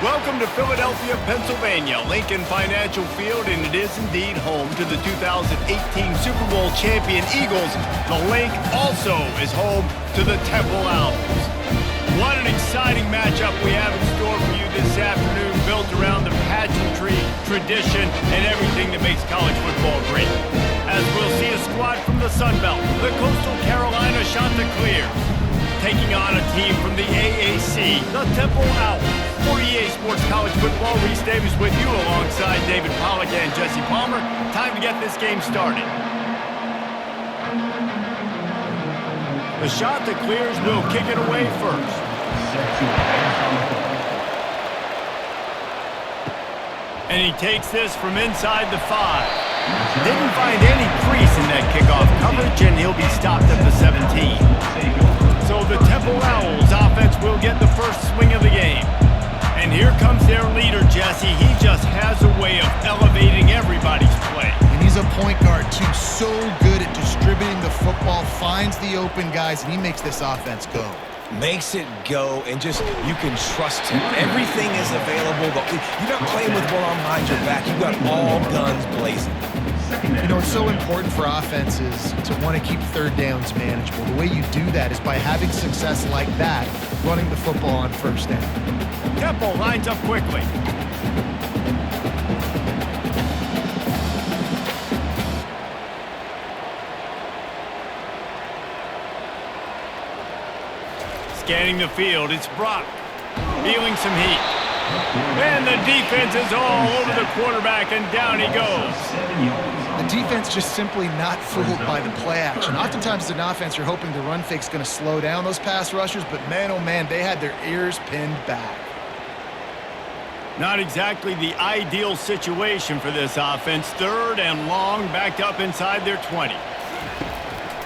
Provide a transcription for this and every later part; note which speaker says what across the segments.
Speaker 1: Welcome to Philadelphia, Pennsylvania, Lincoln Financial Field, and it is indeed home to the 2018 Super Bowl champion Eagles. The Link also is home to the Temple Owls. What an exciting matchup we have in store for you this afternoon, built around the pageantry, tradition, and everything that makes college football great. As we'll see a squad from the Sun Belt, the Coastal Carolina Chanticleers, taking on a team from the AAC, the Temple Owls. For EA Sports College Football, Reese Davis with you alongside David Pollack and Jesse Palmer. Time to get this game started. The Chanticleers will kick it away first. And he takes this from inside the 5. Didn't find any crease in that kickoff coverage, and he'll be stopped at the 17. So the Temple Owls offense will get the first swing of the game. And here comes their leader, Jesse. He just has a way of elevating everybody's play.
Speaker 2: And he's a point guard, too. So good at distributing the football, finds the open guys, and he makes this offense go.
Speaker 3: Makes it go, and just, you can trust him. Everything is available. You're not playing with one arm behind your back. You got all guns blazing.
Speaker 2: You know, it's so important for offenses to want to keep third downs manageable. The way you do that is by having success like that, running the football on first down.
Speaker 1: Temple lines up quickly. Scanning the field, it's Brock. Feeling some heat. And the defense is all over the quarterback, and down he goes.
Speaker 2: The defense just simply not fooled by the play action. Oftentimes as an offense, you're hoping the run fake's going to slow down those pass rushers, but man, oh man, they had their ears pinned back.
Speaker 1: Not exactly the ideal situation for this offense. Third and long, backed up inside their 20.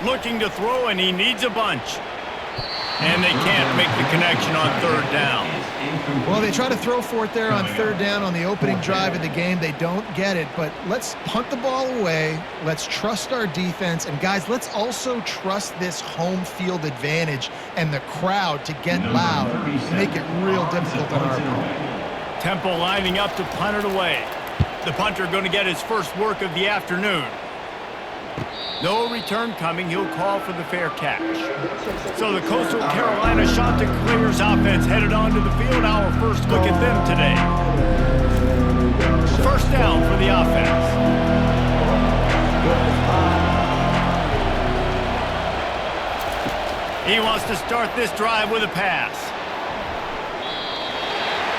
Speaker 1: Looking to throw, and he needs a bunch. And they can't make the connection on third down.
Speaker 2: Well, they try to throw for it there on third down on the opening drive of the game. They don't get it, but let's punt the ball away. Let's trust our defense. And, guys, let's also trust this home field advantage and the crowd to get loud and make it real difficult on our opponent.
Speaker 1: Temple lining up to punt it away. The punter going to get his first work of the afternoon. No return coming. He'll call for the fair catch. So the Coastal Carolina Chanticleers offense headed onto the field. Our first look at them today. First down for the offense. He wants to start this drive with a pass.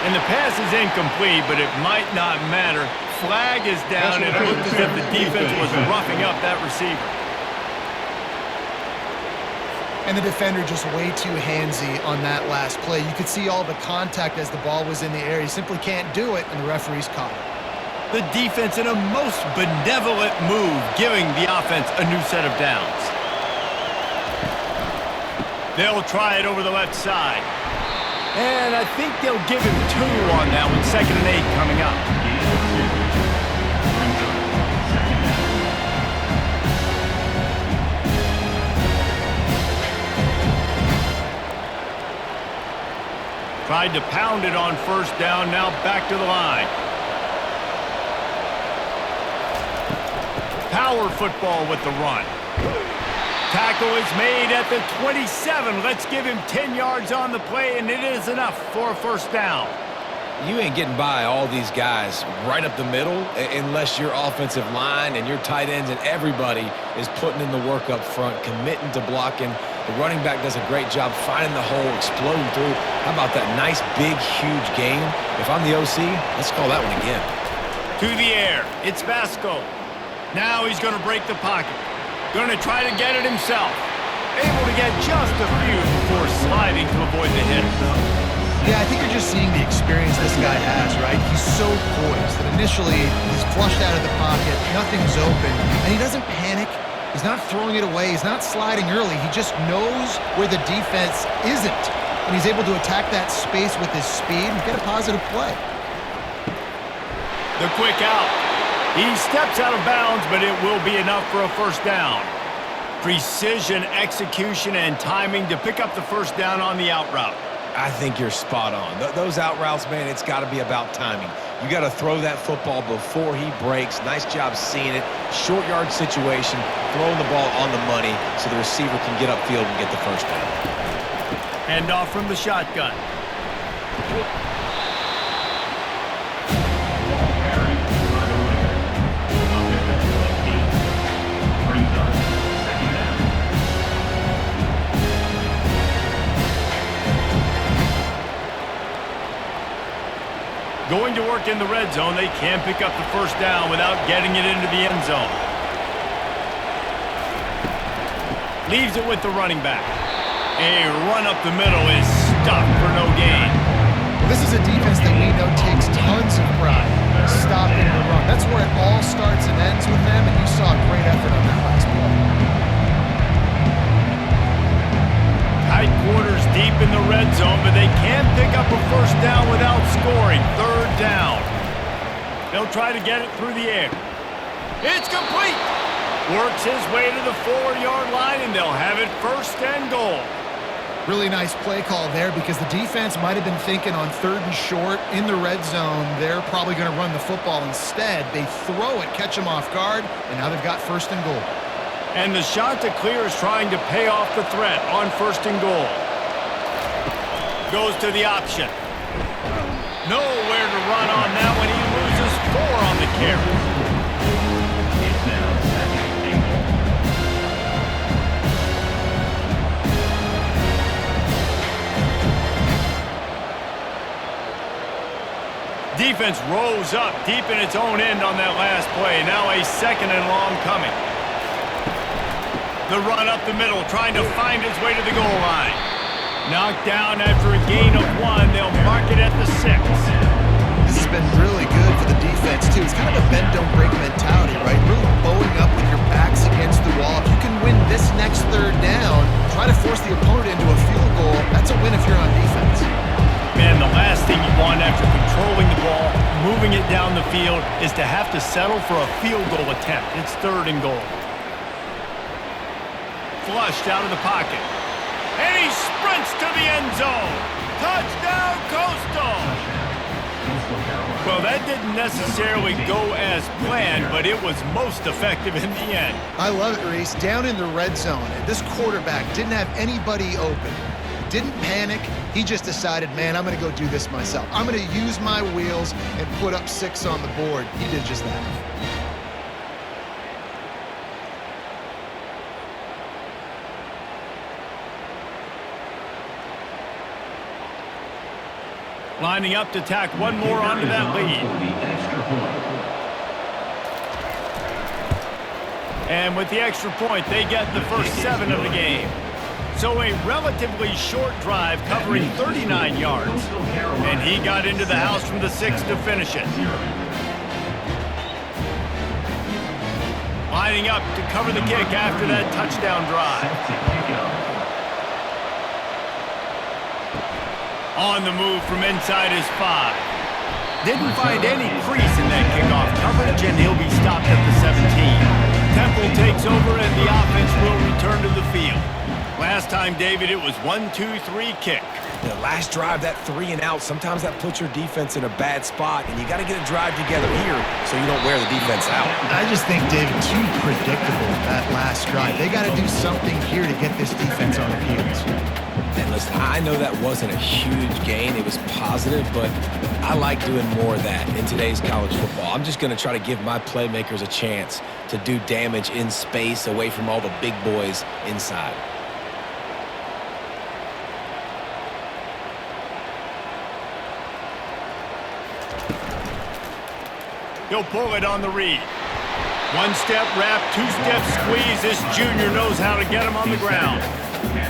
Speaker 1: And the pass is incomplete, but it might not matter. Flag is down, and it looked as if the defense was roughing up that receiver.
Speaker 2: And the defender just way too handsy on that last play. You could see all the contact as the ball was in the air. He simply can't do it, and the referee's caught it.
Speaker 1: The defense in a most benevolent move, giving the offense a new set of downs. They'll try it over the left side. And I think they'll give him 2 on that one. 2nd and 8 coming up. Tried to pound it on first down, now back to the line. Power football with the run. Tackle is made at the 27. Let's give him 10 yards on the play, and it is enough for a first down.
Speaker 3: You ain't getting by all these guys right up the middle unless your offensive line and your tight ends and everybody is putting in the work up front, committing to blocking. The running back does a great job finding the hole, exploding through. How about that nice, big, huge gain? If I'm the OC, let's call that one again.
Speaker 1: To the air. It's Vasco. Now he's going to break the pocket. Going to try to get it himself. Able to get just a few before sliding to avoid the hit.
Speaker 2: Yeah, I think you're just seeing the experience this guy has, right? He's so poised that initially he's flushed out of the pocket, nothing's open, and he doesn't panic. He's not throwing it away. He's not sliding early. He just knows where the defense isn't, and he's able to attack that space with his speed and get a positive play.
Speaker 1: The quick out. He steps out of bounds, but it will be enough for a first down. Precision, execution, and timing to pick up the first down on the out route.
Speaker 3: I think you're spot on. Those out routes, man, it's got to be about timing. You got to throw that football before he breaks. Nice job seeing it. Short yard situation, throwing the ball on the money so the receiver can get upfield and get the first down.
Speaker 1: Hand off from the shotgun. Going to work in the red zone, they can pick up the first down without getting it into the end zone. Leaves it with the running back. A run up the middle is stopped for no gain.
Speaker 2: Well, this is a defense that we know takes tons of pride stopping the run. That's where it all starts and ends with them, and you saw a great effort on that last play.
Speaker 1: Tight quarters deep in the red zone, but they can pick up a first down without scoring. Third down. They'll try to get it through the air. It's complete. Works his way to the 4-yard line, and they'll have it first and goal.
Speaker 2: Really nice play call there because the defense might have been thinking on 3rd and short in the red zone. They're probably going to run the football instead. They throw it, catch them off guard, and now they've got first and goal.
Speaker 1: And the Chanticleers trying to pay off the threat on first and goal. Goes to the option. Nowhere to run on that one. He loses 4 on the carry.
Speaker 4: It's now 2nd and goal.
Speaker 1: Defense rose up deep in its own end on that last play. Now a 2nd and long coming. The run up the middle, trying to find its way to the goal line. Knocked down after a gain of 1. They'll mark it at the 6.
Speaker 2: This has been really good for the defense, too. It's kind of a bend-don't-break mentality, right? Really bowing up with your backs against the wall. If you can win this next 3rd down, try to force the opponent into a field goal, that's a win if you're on defense.
Speaker 1: Man, the last thing you want after controlling the ball, moving it down the field, is to have to settle for a field goal attempt. It's 3rd and goal. Flushed out of the pocket. And he sprints to the end zone. Touchdown, Coastal! Well, that didn't necessarily go as planned, but it was most effective in the end.
Speaker 2: I love it, Reese. Down in the red zone, this quarterback didn't have anybody open. Didn't panic. He just decided, man, I'm going to go do this myself. I'm going to use my wheels and put up 6 on the board. He did just that.
Speaker 1: Lining up to tack one more onto that lead. And with the extra point, they get the first 7 of the game. So a relatively short drive covering 39 yards. And he got into the house from the 6 to finish it. Lining up to cover the kick after that touchdown drive. On the move from inside his 5. Didn't find any crease in that kickoff coverage, and he'll be stopped at the 17. Temple takes over, and the offense will return to the field. Last time, David, it was 1-2-3 kick.
Speaker 3: The last drive, that 3 and out, sometimes that puts your defense in a bad spot, and you got to get a drive together here so you don't wear the defense out.
Speaker 2: I just think, David, too predictable, that last drive. They got to do something here to get this defense on their heels.
Speaker 3: And listen, I know that wasn't a huge gain. It was positive, but I like doing more of that in today's college football. I'm just going to try to give my playmakers a chance to do damage in space away from all the big boys inside.
Speaker 1: He'll pull it on the read. 1-step wrap, 2-step squeeze. This junior knows how to get him on the ground.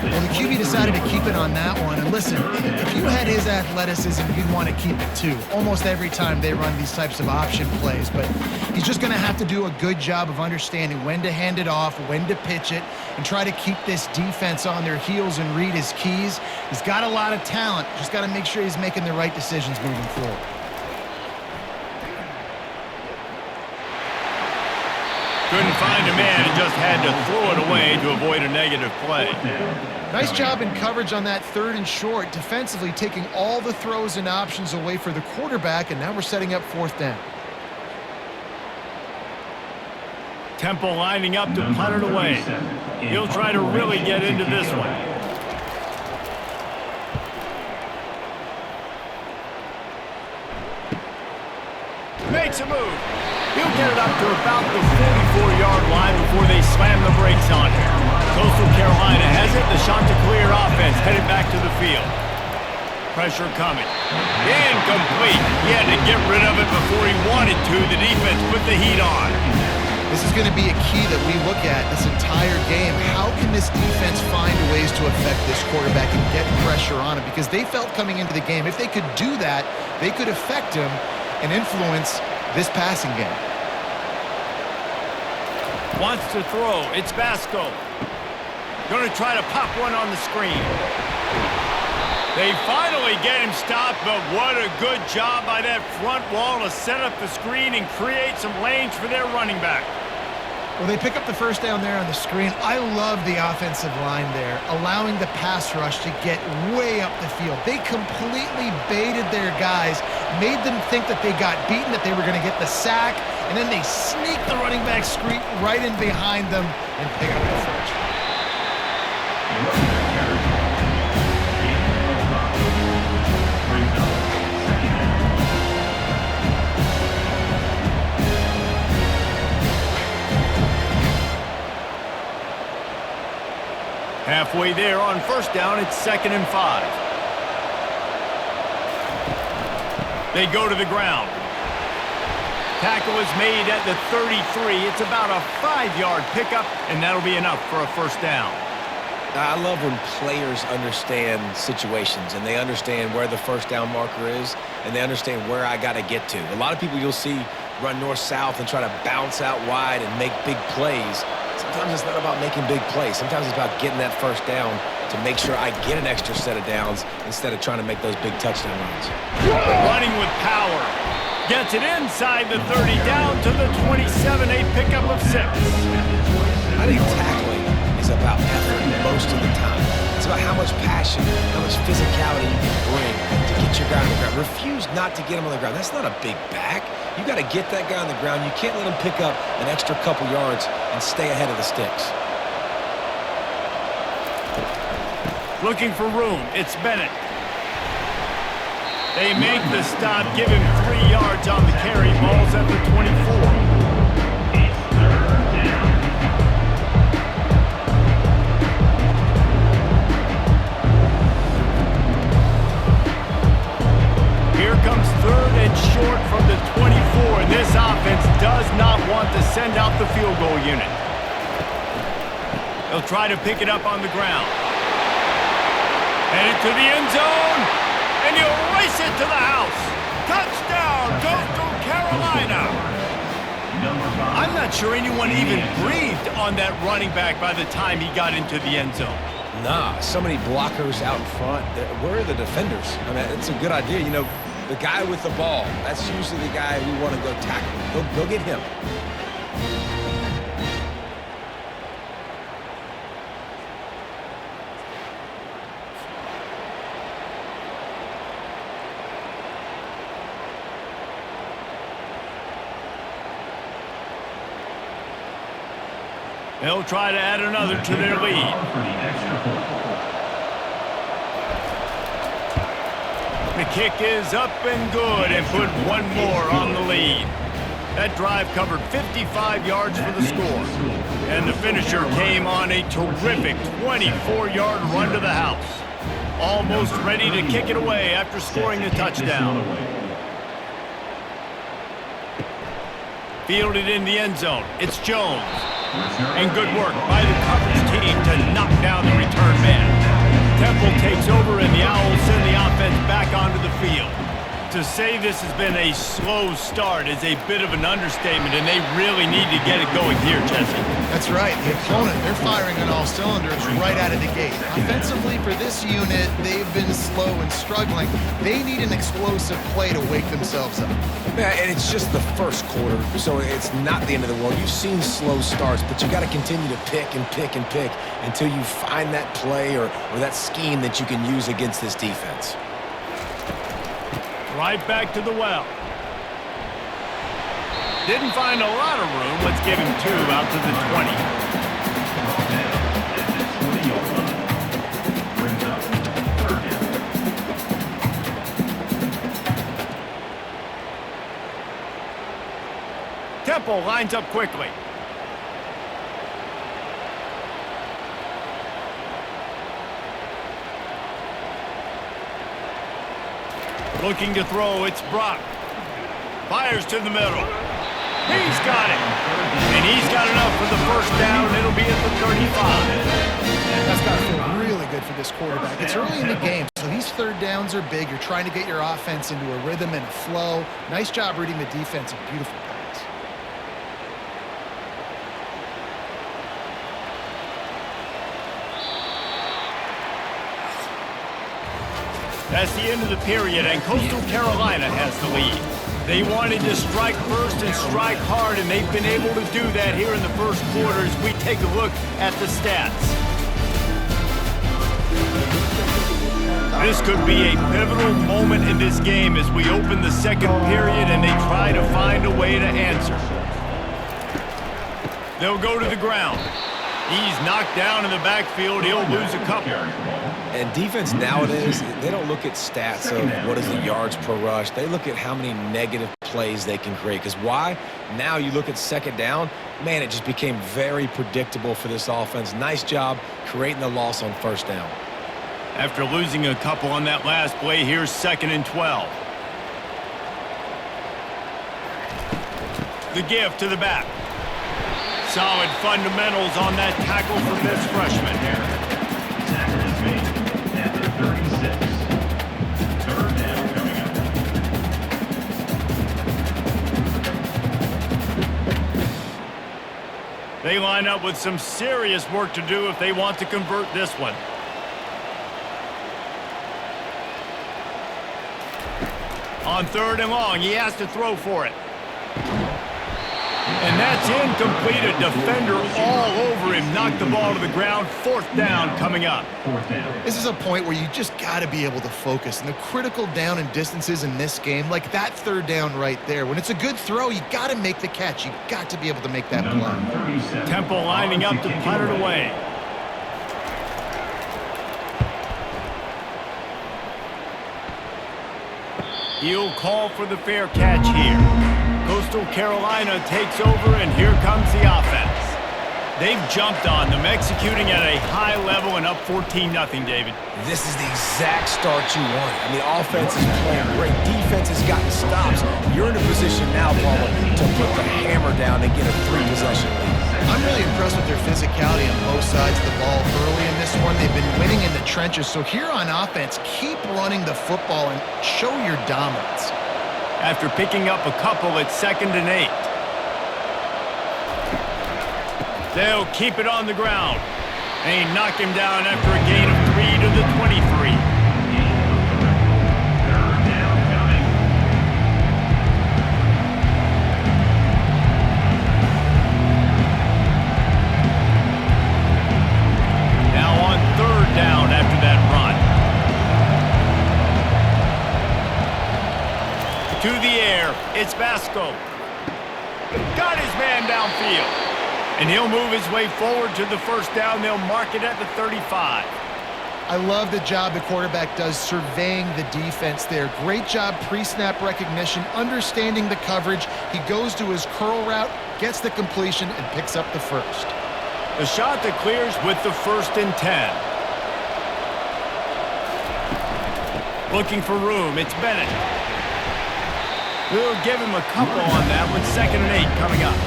Speaker 2: Well, the QB decided to keep it on that one. And listen, if you had his athleticism, you'd want to keep it too. Almost every time they run these types of option plays. But he's just going to have to do a good job of understanding when to hand it off, when to pitch it, and try to keep this defense on their heels and read his keys. He's got a lot of talent. Just got to make sure he's making the right decisions moving forward.
Speaker 1: Couldn't find a man and just had to throw it away to avoid a negative play.
Speaker 2: Nice job in coverage on that 3rd and short, defensively taking all the throws and options away for the quarterback, and now we're setting up 4th down.
Speaker 1: Temple lining up to punt it away. He'll try to really get into this one. Makes a move. He'll get it up to about the 44-yard line before they slam the brakes on him. Coastal Carolina has it. The Chanticleer offense headed back to the field. Pressure coming. Incomplete. He had to get rid of it before he wanted to. The defense put the heat on.
Speaker 2: This is going to be a key that we look at this entire game. How can this defense find ways to affect this quarterback and get pressure on him? Because they felt coming into the game, if they could do that, they could affect him and influence this passing game.
Speaker 1: Wants to throw. It's Vasco. Going to try to pop one on the screen. They finally get him stopped, but what a good job by that front wall to set up the screen and create some lanes for their running back.
Speaker 2: Well, they pick up the 1st down there on the screen. I love the offensive line there, allowing the pass rush to get way up the field. They completely baited their guys, made them think that they got beaten, that they were going to get the sack, and then they sneak the running back screen right in behind them and pick up the first.
Speaker 1: Halfway there on 1st down, it's 2nd and 5. They go to the ground. Tackle is made at the 33. It's about a 5-yard pickup, and that'll be enough for a 1st down.
Speaker 3: I love when players understand situations and they understand where the 1st down marker is and they understand where I got to get to. A lot of people you'll see run north-south and try to bounce out wide and make big plays. Sometimes it's not about making big plays. Sometimes it's about getting that 1st down to make sure I get an extra set of downs instead of trying to make those big touchdown runs.
Speaker 1: Running with power. Gets it inside the 30, down to the 27, a pickup of 6.
Speaker 3: I think tackling is about effort most of the time. It's about how much passion, how much physicality you can bring to get your guy on the ground. Refuse not to get him on the ground. That's not a big back. You got to get that guy on the ground. You can't let him pick up an extra couple yards and stay ahead of the sticks.
Speaker 1: Looking for room. It's Bennett. They make the stop, give him 3 yards on the carry. Ball's at the 24.
Speaker 4: It's 3rd down.
Speaker 1: Here comes 3rd and short from the 24, and this offense does not want to send out the field goal unit. They'll try to pick it up on the ground. Headed to the end zone, and he'll race it to the house. Touchdown, Coastal Carolina. I'm not sure anyone even breathed on that running back by the time he got into the end zone.
Speaker 3: Nah, so many blockers out in front. Where are the defenders? I mean, it's a good idea. You know, the guy with the ball, that's usually the guy we want to go tackle. Go get him.
Speaker 1: They'll try to add another to their lead. The kick is up and good and put one more on the lead. That drive covered 55 yards for the score. And the finisher came on a terrific 24-yard run to the house. Almost ready to kick it away after scoring the touchdown. Fielded in the end zone. It's Jones. And good work by the coverage team to knock down the return man. Temple takes over and the Owls send the offense back onto the field. To say this has been a slow start is a bit of an understatement, and they really need to get it going here, Jesse.
Speaker 2: That's right. The opponent, they're firing on all cylinders right out of the gate. Offensively, for this unit, they've been slow and struggling. They need an explosive play to wake themselves up.
Speaker 3: Yeah, and it's just the first quarter, so it's not the end of the world. You've seen slow starts, but you got to continue to pick and pick and pick until you find that play or that scheme that you can use against this defense.
Speaker 1: Right back to the well. Didn't find a lot of room. Let's give him 2 out to the 20.
Speaker 4: Brings up 3rd down.
Speaker 1: Temple lines up quickly. Looking to throw, it's Brock. Fires to the middle. He's got it. And he's got enough for the first down. It'll be at the 35.
Speaker 2: That's got to feel really good for this quarterback. It's early in the game, so these 3rd downs are big. You're trying to get your offense into a rhythm and a flow. Nice job reading the defense. A beautiful pass.
Speaker 1: That's the end of the period, and Coastal Carolina has the lead. They wanted to strike first and strike hard, and they've been able to do that here in the first quarter as we take a look at the stats. This could be a pivotal moment in this game as we open the second period and they try to find a way to answer. They'll go to the ground. He's knocked down in the backfield. He'll lose a couple.
Speaker 3: And defense nowadays, they don't look at stats of what is the yards per rush. They look at how many negative plays they can create. Because why? Now you look at 2nd down, man, it just became very predictable for this offense. Nice job creating the loss on 1st down.
Speaker 1: After losing a couple on that last play, here's 2nd and 12. The give to the back. Solid fundamentals on that tackle from this freshman.
Speaker 4: Tackle is made at the 36. 3rd down coming up.
Speaker 1: They line up with some serious work to do if they want to convert this one. On 3rd and long, he has to throw for it. And that's incomplete. A defender all over him. Knocked the ball to the ground. 4th down coming up.
Speaker 4: 4th down.
Speaker 2: This is a point where you just got to be able to focus. And the critical down and distances in this game, like that 3rd down right there, when it's a good throw, you got to make the catch. You got to be able to make that play.
Speaker 1: Temple lining up to punt it away. He'll call for the fair catch here. Coastal Carolina takes over, and here comes the offense. They've jumped on them, executing at a high level and up 14-0, David.
Speaker 3: This is the exact start you want. I mean, offense is playing great. Defense has gotten stops. You're in a position now, Paul, to put the hammer down and get a 3-possession lead.
Speaker 2: I'm really impressed with their physicality on both sides of the ball early in this one. They've been winning in the trenches. So here on offense, keep running the football and show your dominance.
Speaker 1: After picking up a couple, it's 2nd and 8. They'll keep it on the ground. They knock him down after a gain of 3 to the 23.
Speaker 4: 3rd down coming.
Speaker 1: Now on 3rd down after that run. To the air, it's Vasco. Got his man downfield. And he'll move his way forward to the 1st down. They'll mark it at the 35.
Speaker 2: I love the job the quarterback does surveying the defense there. Great job pre-snap recognition, understanding the coverage. He goes to his curl route, gets the completion, and picks up the 1st.
Speaker 1: The shot that clears with the 1st and 10. Looking for room, it's Bennett. We'll give him a couple on that with 2nd and 8 coming up.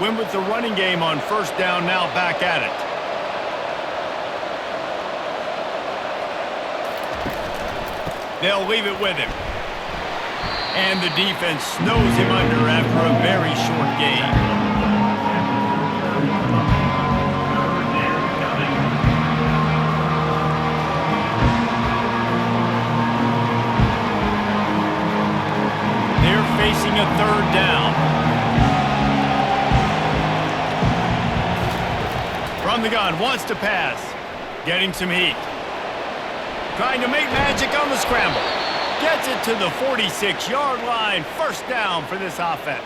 Speaker 1: Win with the running game on 1st down, now back at it. They'll leave it with him. And the defense snows him under after a very short gain. They're facing a third down. From the gun, wants to pass. Getting some heat. Trying to make magic on the scramble. Gets it to the 46-yard line. First down for this offense.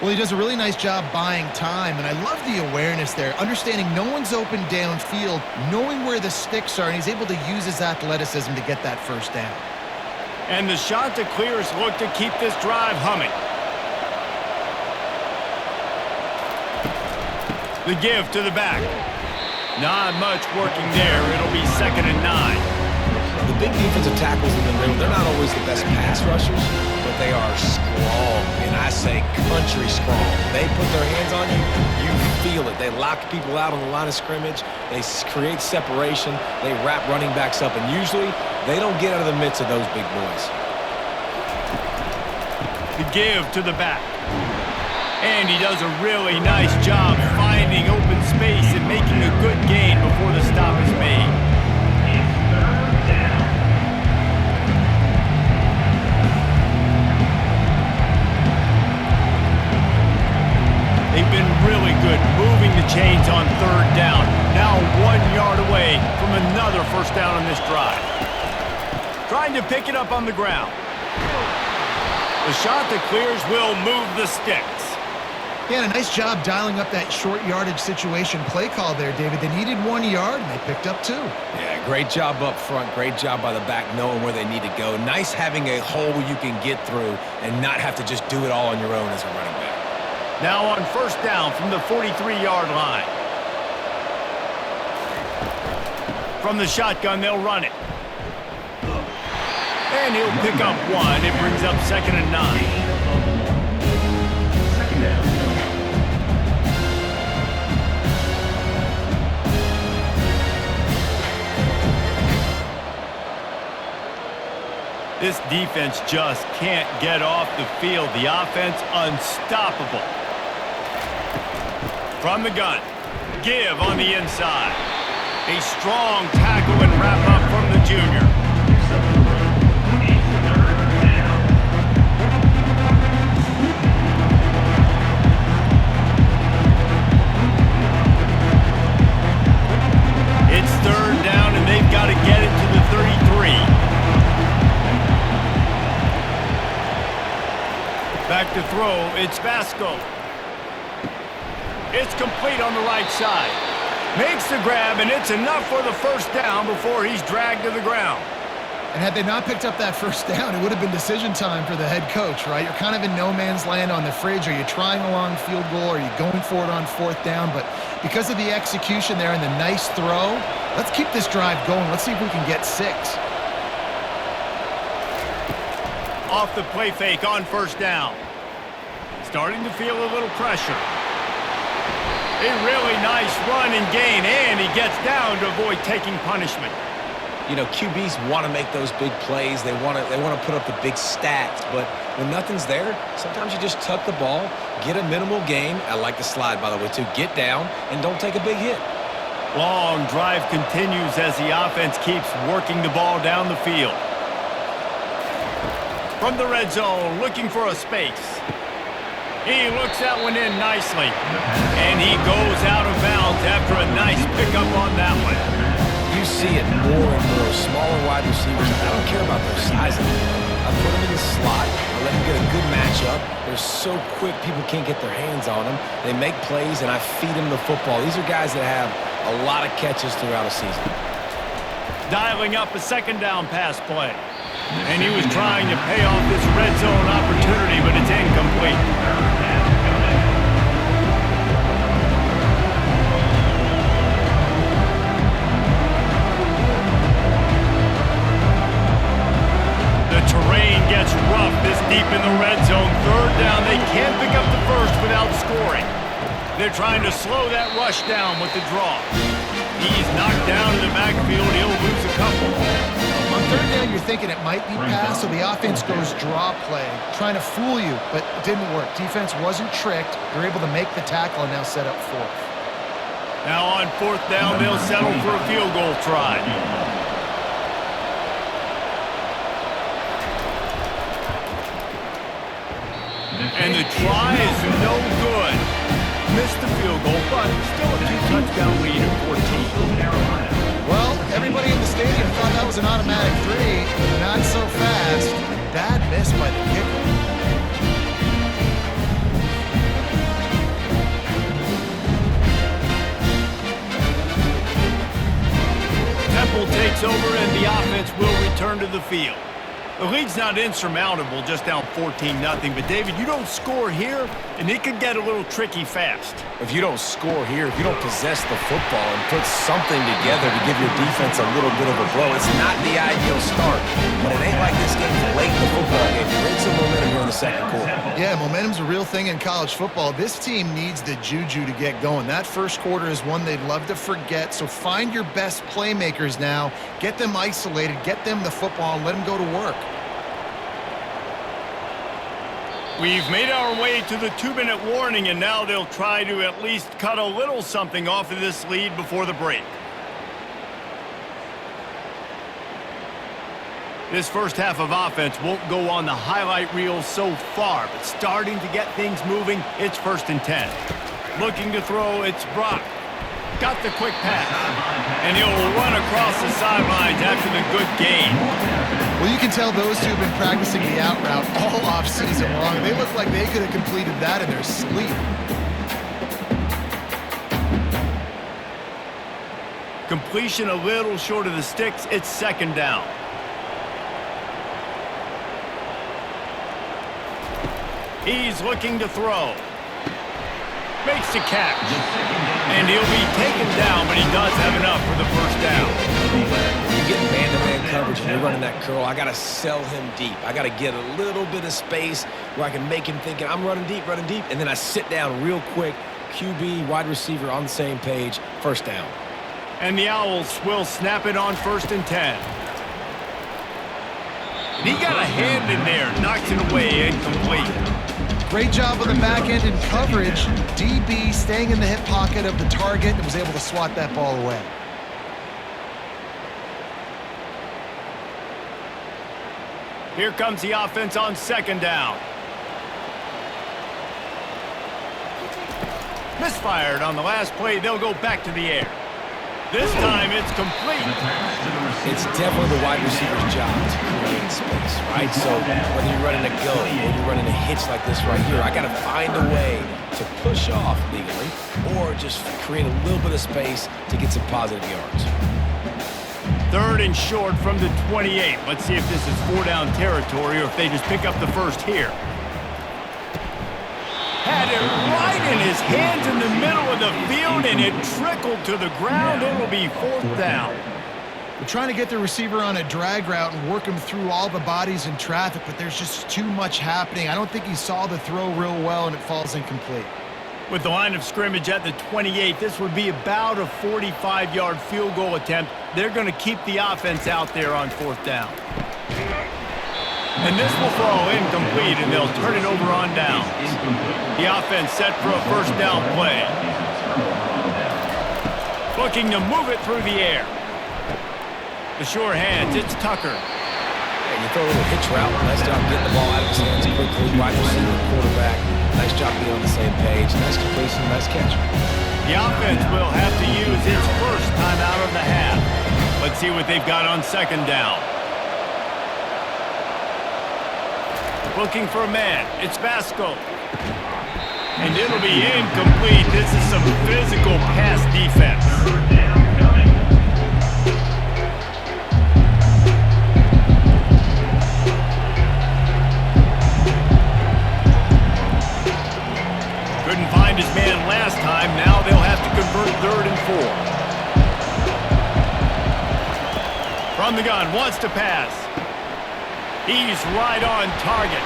Speaker 2: Well, he does a really nice job buying time, and I love the awareness there, understanding no one's open downfield, knowing where the sticks are, and he's able to use his athleticism to get that first down.
Speaker 1: And the Chanticleers look to keep this drive humming. The give to the back. Not much working there. It'll be 2nd and 9.
Speaker 3: The big defensive tackles in the middle, they're not always the best pass rushers, but they are strong, and I say country strong. They put their hands on you, you feel it. They lock people out on the line of scrimmage. They create separation. They wrap running backs up, and usually they don't get out of the midst of those big boys.
Speaker 1: The give to the back. And he does a really nice job finding open space and making a good gain before the stop is made. They've been really good moving the chains on 3rd down. Now 1 yard away from another first down on this drive. Trying to pick it up on the ground. The Chanticleers will move the sticks.
Speaker 2: Yeah, and a nice job dialing up that short yardage situation play call there, David. They needed 1 yard, and they picked up 2.
Speaker 3: Yeah, great job up front. Great job by the back knowing where they need to go. Nice having a hole you can get through and not have to just do it all on your own as a running back.
Speaker 1: Now on first down from the 43-yard line. From the shotgun, they'll run it. And he'll pick up 1. It brings up 2nd and 9. This defense just can't get off the field. The offense unstoppable. From the gun, give on the inside. A strong tackle and wrap up from the junior. It's 3rd down and they've got to get it to the 33. Back to throw, it's Vasco. It's complete on the right side. Makes the grab, and it's enough for the first down before he's dragged to the ground.
Speaker 2: And had they not picked up that first down, it would have been decision time for the head coach, right? You're kind of in no man's land on the fridge. Are you trying a long field goal? Are you going for it on 4th down? But because of the execution there and the nice throw, let's keep this drive going. Let's see if we can get 6.
Speaker 1: Off the play fake on first down. Starting to feel a little pressure. A really nice run and gain, and he gets down to avoid taking punishment.
Speaker 3: You know, QBs want to make those big plays. They want to put up the big stats, but when nothing's there, sometimes you just tuck the ball, get a minimal gain. I like the slide, by the way, too. Get down and don't take a big hit.
Speaker 1: Long drive continues as the offense keeps working the ball down the field. From the red zone, looking for a space. He looks that one in nicely. And he goes out of bounds after a nice pickup on that one.
Speaker 3: You see it more and more. Smaller wide receivers, I don't care about their size anymore. I put them in the slot. I let them get a good matchup. They're so quick, people can't get their hands on them. They make plays, and I feed them the football. These are guys that have a lot of catches throughout a season.
Speaker 1: Dialing up a 2nd down pass play. And he was trying to pay off this red zone opportunity, but it's incomplete. The terrain gets rough this deep in the red zone. 3rd down, they can't pick up the first without scoring. They're trying to slow that rush down with the draw. He's knocked down in the backfield. He'll lose a couple.
Speaker 3: Among
Speaker 2: third down, you're thinking it might be pass, so the offense goes draw play, trying to fool you, but it didn't work. Defense wasn't tricked. They're able to make the tackle and now set up fourth.
Speaker 1: Now on fourth down, they'll settle for a field goal try. And the try is no good. Missed the field goal, but still a two-touchdown lead at 14.
Speaker 2: Well, everybody in the stadium thought that was an automatic 3. Not so fast. Bad miss by the kicker.
Speaker 1: Temple takes over and the offense will return to the field. The lead's not insurmountable, just down 14-0, but David, you don't score here, and it could get a little tricky fast.
Speaker 3: If you don't score here, if you don't possess the football and put something together to give your defense a little bit of a blow, it's not the ideal start. But it ain't like this game's late in the football game. You bring some momentum here in the second quarter.
Speaker 2: Yeah, momentum's a real thing in college football. This team needs the juju to get going. That first quarter is one they'd love to forget, so find your best playmakers now. Get them isolated, get them the football, and let them go to work.
Speaker 1: We've made our way to the 2-minute warning, and now they'll try to at least cut a little something off of this lead before the break. This first half of offense won't go on the highlight reel so far, but starting to get things moving, it's 1st and 10. Looking to throw, it's Brock. Got the quick pass, and he'll run across the sidelines after the good gain.
Speaker 2: Well, you can tell those two have been practicing the out route all off-season long. They look like they could have completed that in their sleep.
Speaker 1: Completion a little short of the sticks. It's 2nd down. He's looking to throw. Makes the catch. And he'll be taken down, but he does have enough for the 1st down.
Speaker 3: You get man-to-man coverage and you're running that curl, I got to sell him deep. I got to get a little bit of space where I can make him thinking, I'm running deep, and then I sit down real quick. QB, wide receiver on the same page, 1st down.
Speaker 1: And the Owls will snap it on 1st and 10. He got a hand in there, knocks it away, incomplete.
Speaker 2: Great job on the back end in coverage. DB staying in the hip pocket of the target and was able to swat that ball away.
Speaker 1: Here comes the offense on 2nd down. Misfired on the last play. They'll go back to the air. This time it's complete.
Speaker 3: It's definitely the wide receiver's job to create space, right? So whether you're running a go or you're running a hitch like this right here, I got to find a way to push off legally or just create a little bit of space to get some positive yards.
Speaker 1: 3rd and short from the 28. Let's see if this is 4-down territory or if they just pick up the first here. Had it right in his hands in the middle of the field, and it trickled to the ground. It'll be 4th down.
Speaker 2: We're trying to get the receiver on a drag route and work him through all the bodies in traffic, but there's just too much happening. I don't think he saw the throw real well, and it falls incomplete.
Speaker 1: With the line of scrimmage at the 28, this would be about a 45-yard field goal attempt. They're going to keep the offense out there on 4th down. And this will fall incomplete, and they'll turn it over on downs. The offense set for a 1st down play. Looking to move it through the air. The sure hands, it's Tucker.
Speaker 3: And you throw a little hitch route. Nice job getting the ball out of his hands quickly. Wide receiver, quarterback. Nice job being on the same page. Nice completion, nice catch.
Speaker 1: The offense will have to use its first time out of the half. Let's see what they've got on 2nd down. Looking for a man. It's Vasco. And it'll be incomplete. This is some physical pass defense.
Speaker 4: 3rd down coming.
Speaker 1: Couldn't find his man last time. Now they'll have to convert 3rd and 4. From the gun, wants to pass. He's right on target.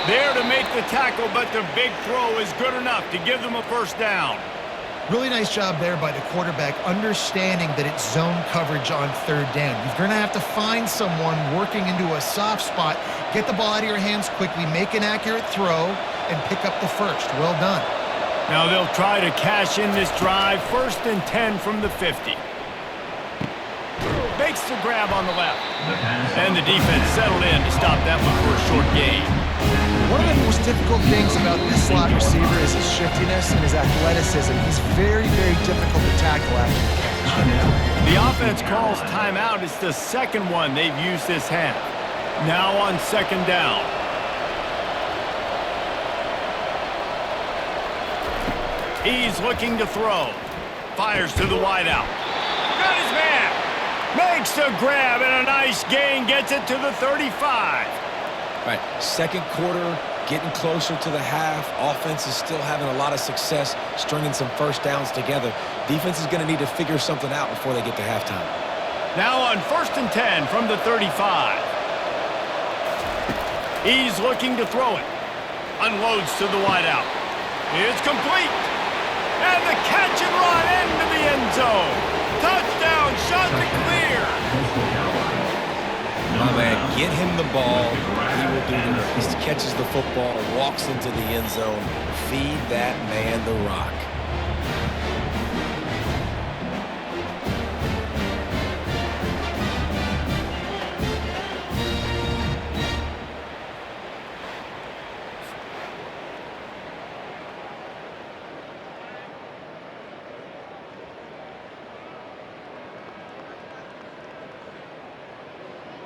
Speaker 1: There to make the tackle, but the big throw is good enough to give them a 1st down.
Speaker 2: Really nice job there by the quarterback, understanding that it's zone coverage on third down. You're going to have to find someone working into a soft spot, get the ball out of your hands quickly, make an accurate throw, and pick up the first. Well done.
Speaker 1: Now they'll try to cash in this drive. 1st and 10 from the 50. Makes the grab on the left. And the defense settled in to stop that one for a short gain.
Speaker 2: One of the most difficult things about this slot receiver is his shiftiness and his athleticism. He's very, very difficult to tackle after the catch.
Speaker 1: The offense calls timeout. It's the second one they've used this half. Now on 2nd down. He's looking to throw. Fires to the wideout. Got his man. Makes the grab and a nice gain. Gets it to the 35.
Speaker 3: Right, second quarter, getting closer to the half. Offense is still having a lot of success stringing some first downs together. Defense is going to need to figure something out before they get to halftime.
Speaker 1: Now on 1st and 10 from the 35. He's looking to throw it. Unloads to the wideout. It's complete. And the catch and run into the end zone. Touchdown, Chanticleers.
Speaker 3: My man, get him the ball. He will do the rest. He catches the football, walks into the end zone. Feed that man the rock.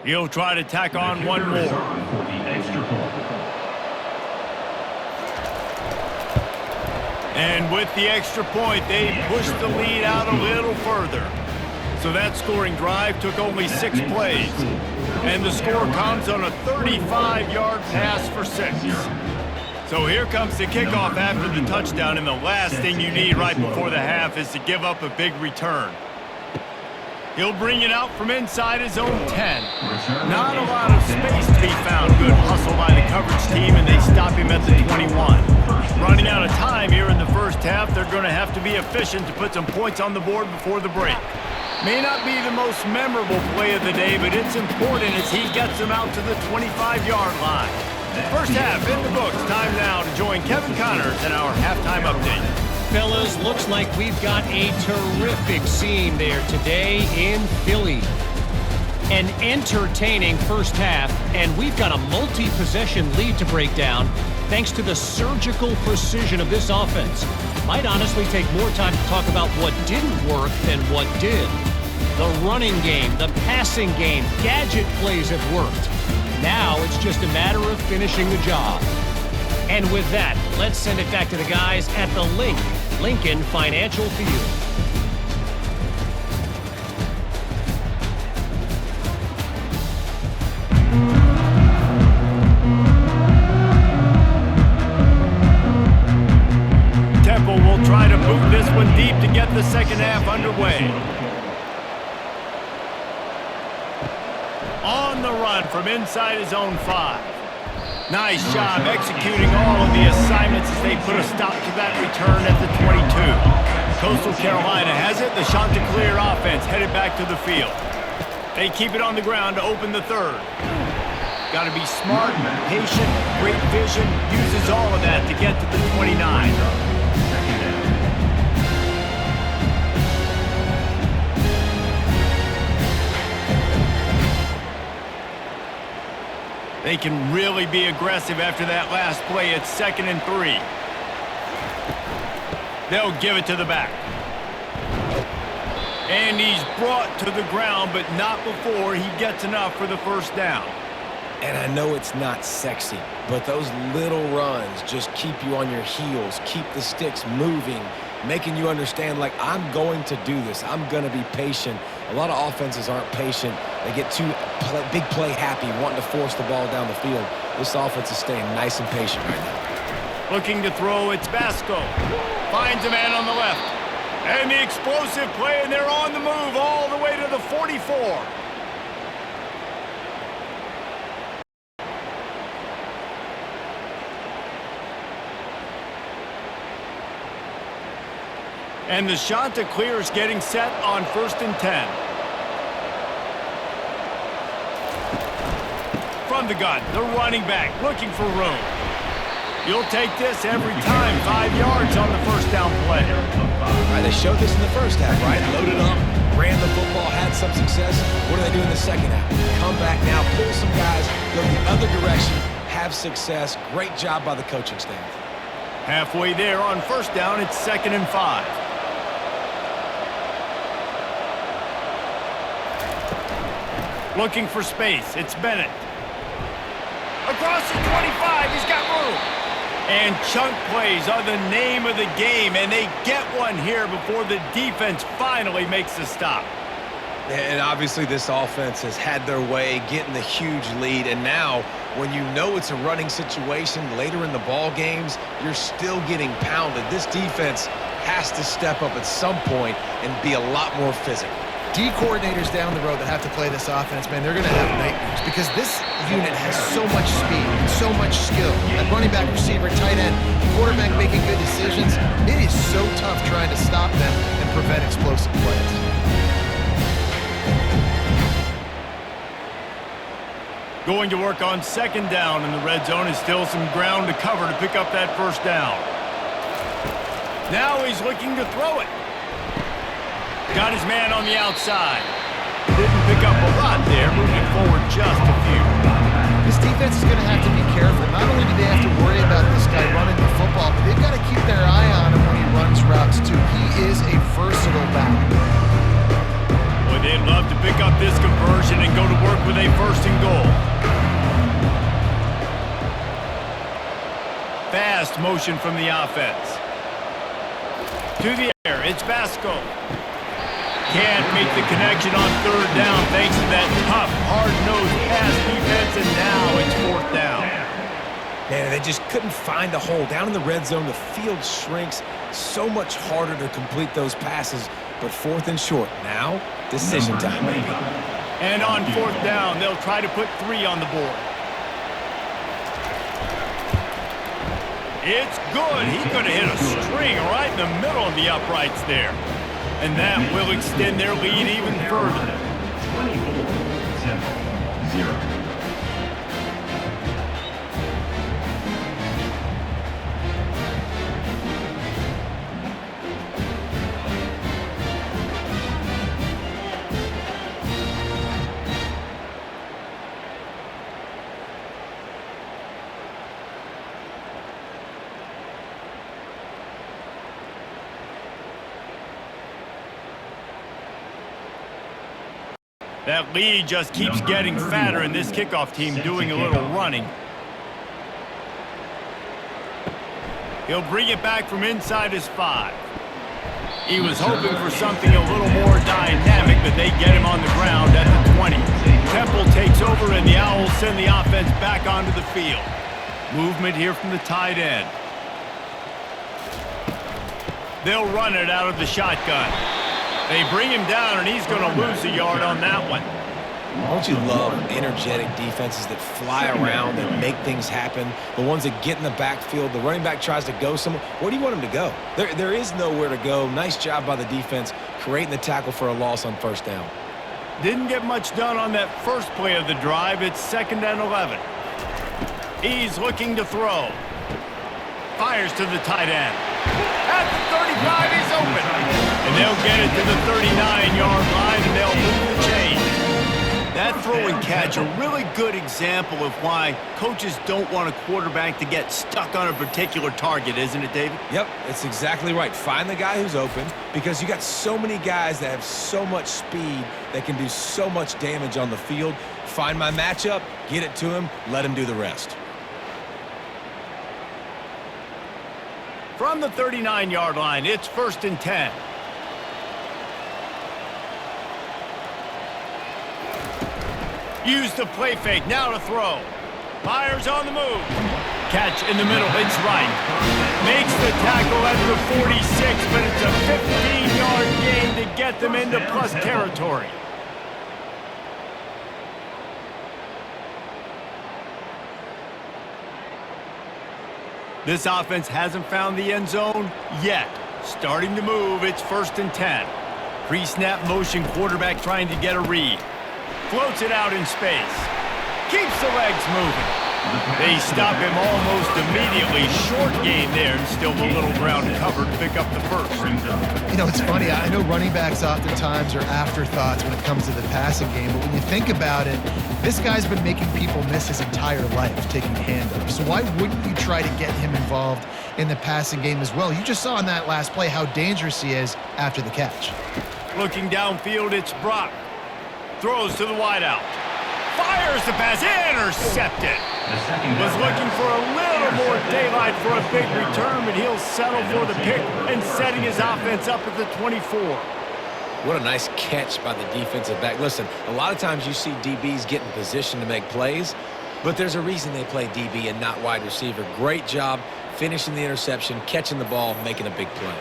Speaker 1: He'll try to tack on one more.
Speaker 4: For the extra point.
Speaker 1: And with the extra point, they pushed the lead out a little further. So that scoring drive took only 6 plays. And the score comes on a 35-yard pass for 6. So here comes the kickoff after the touchdown, and the last thing you need right before the half is to give up a big return. He'll bring it out from inside his own 10. Not a lot of space to be found. Good hustle by the coverage team, and they stop him at the 21. Running out of time here in the first half, they're going to have to be efficient to put some points on the board before the break. May not be the most memorable play of the day, but it's important as he gets them out to the 25-yard line. First half in the books. Time now to join Kevin Connors in our halftime update.
Speaker 5: Fellas, looks like we've got a terrific scene there today in Philly. An entertaining first half, and we've got a multi-possession lead to break down thanks to the surgical precision of this offense. Might honestly take more time to talk about what didn't work than what did. The running game, the passing game, gadget plays have worked. Now it's just a matter of finishing the job. And with that, let's send it back to the guys at the Lincoln Financial Field.
Speaker 1: Temple will try to boot this one deep to get the second half underway. On the run from inside his own 5. Nice job executing all of the assignments as they put a stop to that return at the 22. Coastal Carolina has it. The Chanticleer offense headed back to the field. They keep it on the ground to open the third. Got to be smart, patient, great vision. Uses all of that to get to the 29. They can really be aggressive after that last play. It's 2nd and 3. They'll give it to the back. And he's brought to the ground, but not before he gets enough for the first down.
Speaker 3: And I know it's not sexy, but those little runs just keep you on your heels, keep the sticks moving, making you understand, like, I'm going to do this. I'm going to be patient. A lot of offenses aren't patient. They get too big play happy, wanting to force the ball down the field. This offense is staying nice and patient right now.
Speaker 1: Looking to throw, it's Basco. Finds a man on the left. And the explosive play, and they're on the move all the way to the 44. And the Chanticleers getting set on 1st and 10. From the gun, the running back looking for room. You'll take this every time. 5 yards on the first down play.
Speaker 3: All right, they showed this in the first half, right? Loaded up, ran the football, had some success. What do they do in the second half? Come back now, pull some guys, go the other direction, have success. Great job by the coaching staff.
Speaker 1: Halfway there on 1st down, it's 2nd and 5. Looking for space, it's Bennett. Across the 25, he's got room. And chunk plays are the name of the game, and they get one here before the defense finally makes the stop.
Speaker 3: And obviously this offense has had their way, getting the huge lead. And now, when you know it's a running situation later in the ball games, you're still getting pounded. This defense has to step up at some point and be a lot more physical.
Speaker 2: D coordinators down the road that have to play this offense, man, they're going to have nightmares because this unit has so much speed and so much skill. At running back, receiver, tight end, quarterback making good decisions. It is so tough trying to stop them and prevent explosive plays.
Speaker 1: Going to work on 2nd down in the red zone is still some ground to cover to pick up that 1st down. Now he's looking to throw it. Got his man on the outside. Didn't pick up a lot there, moving forward just a few.
Speaker 2: This defense is going to have to be careful. Not only do they have to worry about this guy running the football, but they've got to keep their eye on him when he runs routes too. He is a versatile back.
Speaker 1: Boy, they'd love to pick up this conversion and go to work with a 1st and goal. Fast motion from the offense. To the air, it's Vasco. Can't make the connection on 3rd down thanks to that tough, hard-nosed pass defense, and now it's 4th down.
Speaker 3: Man, they just couldn't find a hole. Down in the red zone, the field shrinks. So much harder to complete those passes, but 4th and short. Now, decision time.
Speaker 1: And on 4th down, they'll try to put 3 on the board. It's good. He's going to hit a string right in the middle of the uprights there. And that will extend their lead even further.
Speaker 4: 24-0.
Speaker 1: That lead just keeps getting fatter, and this kickoff team doing a little running. He'll bring it back from inside his 5. He was hoping for something a little more dynamic, but they get him on the ground at the 20. Temple takes over, and the Owls send the offense back onto the field. Movement here from the tight end. They'll run it out of the shotgun. They bring him down, and he's going to lose a yard on that one.
Speaker 3: Don't you love energetic defenses that fly around and make things happen? The ones that get in the backfield, the running back tries to go somewhere. Where do you want him to go? There is nowhere to go. Nice job by the defense creating the tackle for a loss on 1st down.
Speaker 1: Didn't get much done on that first play of the drive. It's 2nd and 11. He's looking to throw. Fires to the tight end. At the 35, he's open. And they'll get it to the 39-yard line, and they'll move the chain. That throw and catch, a really good example of why coaches don't want a quarterback to get stuck on a particular target, isn't it, David?
Speaker 3: Yep, it's exactly right. Find the guy who's open, because you got so many guys that have so much speed that can do so much damage on the field. Find my matchup, get it to him, let him do the rest.
Speaker 1: From the 39-yard line, it's 1st and 10. Use the play fake, now to throw. Fires on the move. Catch in the middle, it's right. Makes the tackle at the 46, but it's a 15-yard gain to get them into plus territory. This offense hasn't found the end zone yet. Starting to move, it's 1st and 10. Pre-snap motion, quarterback trying to get a read. Floats it out in space. Keeps the legs moving. They stop him almost immediately. Short gain there, and still the little ground cover to pick up the first.
Speaker 2: You know, it's funny. I know running backs oftentimes are afterthoughts when it comes to the passing game, but when you think about it, this guy's been making people miss his entire life taking handoffs. So why wouldn't you try to get him involved in the passing game as well? You just saw in that last play how dangerous he is after the catch.
Speaker 1: Looking downfield, it's Brock. Throws to the wideout. Fires the pass, intercepted. Was looking for a little more daylight for a big return, but he'll settle for the pick and setting his offense up at the 24.
Speaker 3: What a nice catch by the defensive back. Listen, a lot of times you see DBs get in position to make plays, but there's a reason they play DB and not wide receiver. Great job finishing the interception, catching the ball, making a big play.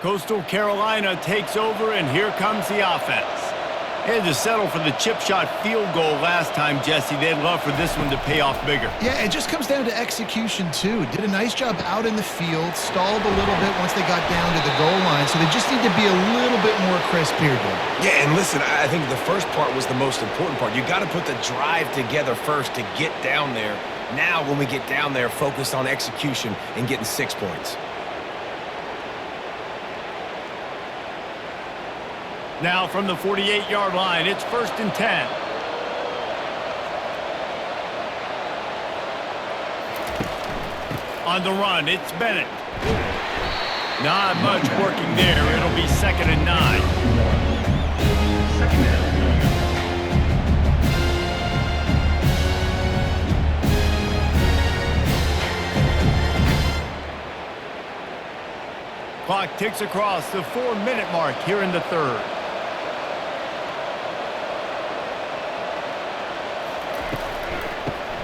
Speaker 1: Coastal Carolina takes over, and here comes the offense. Had to settle for the chip shot field goal last time, Jesse. They'd love for this one to pay off bigger.
Speaker 2: Yeah, it just comes down to execution, too. Did a nice job out in the field, stalled a little bit once they got down to the goal line, so they just need to be a little bit more crisp here, dude.
Speaker 3: Yeah, and listen, I think the first part was the most important part. You got to put the drive together first to get down there. Now, when we get down there, focus on execution and getting 6 points.
Speaker 1: Now from the 48-yard line, it's 1st and 10. On the run, it's Bennett. Not much working there. It'll be 2nd and 9. Clock ticks across the 4-minute mark here in the third.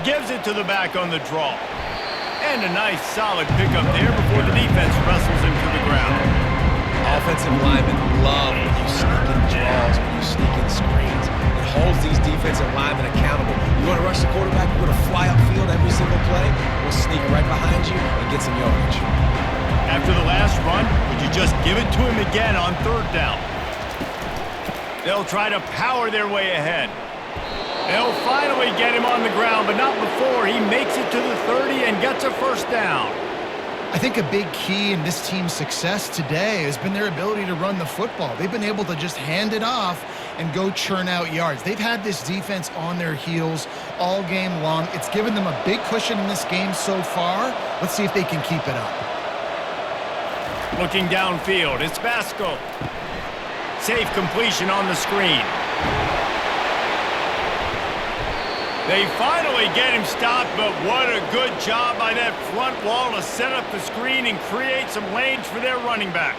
Speaker 1: Gives it to the back on the draw. And a nice solid pickup there before the defense wrestles him to the ground.
Speaker 3: Offensive linemen love when you sneak in draws, when you sneak in screens. It holds these defensive linemen accountable. You want to rush the quarterback, we're going to fly upfield every single play. We'll sneak right behind you and get some yardage.
Speaker 1: After the last run, would you just give it to him again on 3rd down? They'll try to power their way ahead. They'll finally get him on the ground, but not before he makes it to the 30 and gets a 1st down.
Speaker 2: I think a big key in this team's success today has been their ability to run the football. They've been able to just hand it off and go churn out yards. They've had this defense on their heels all game long. It's given them a big cushion in this game so far. Let's see if they can keep it up.
Speaker 1: Looking downfield, it's Vasco. Safe completion on the screen. They finally get him stopped, but what a good job by that front wall to set up the screen and create some lanes for their running back.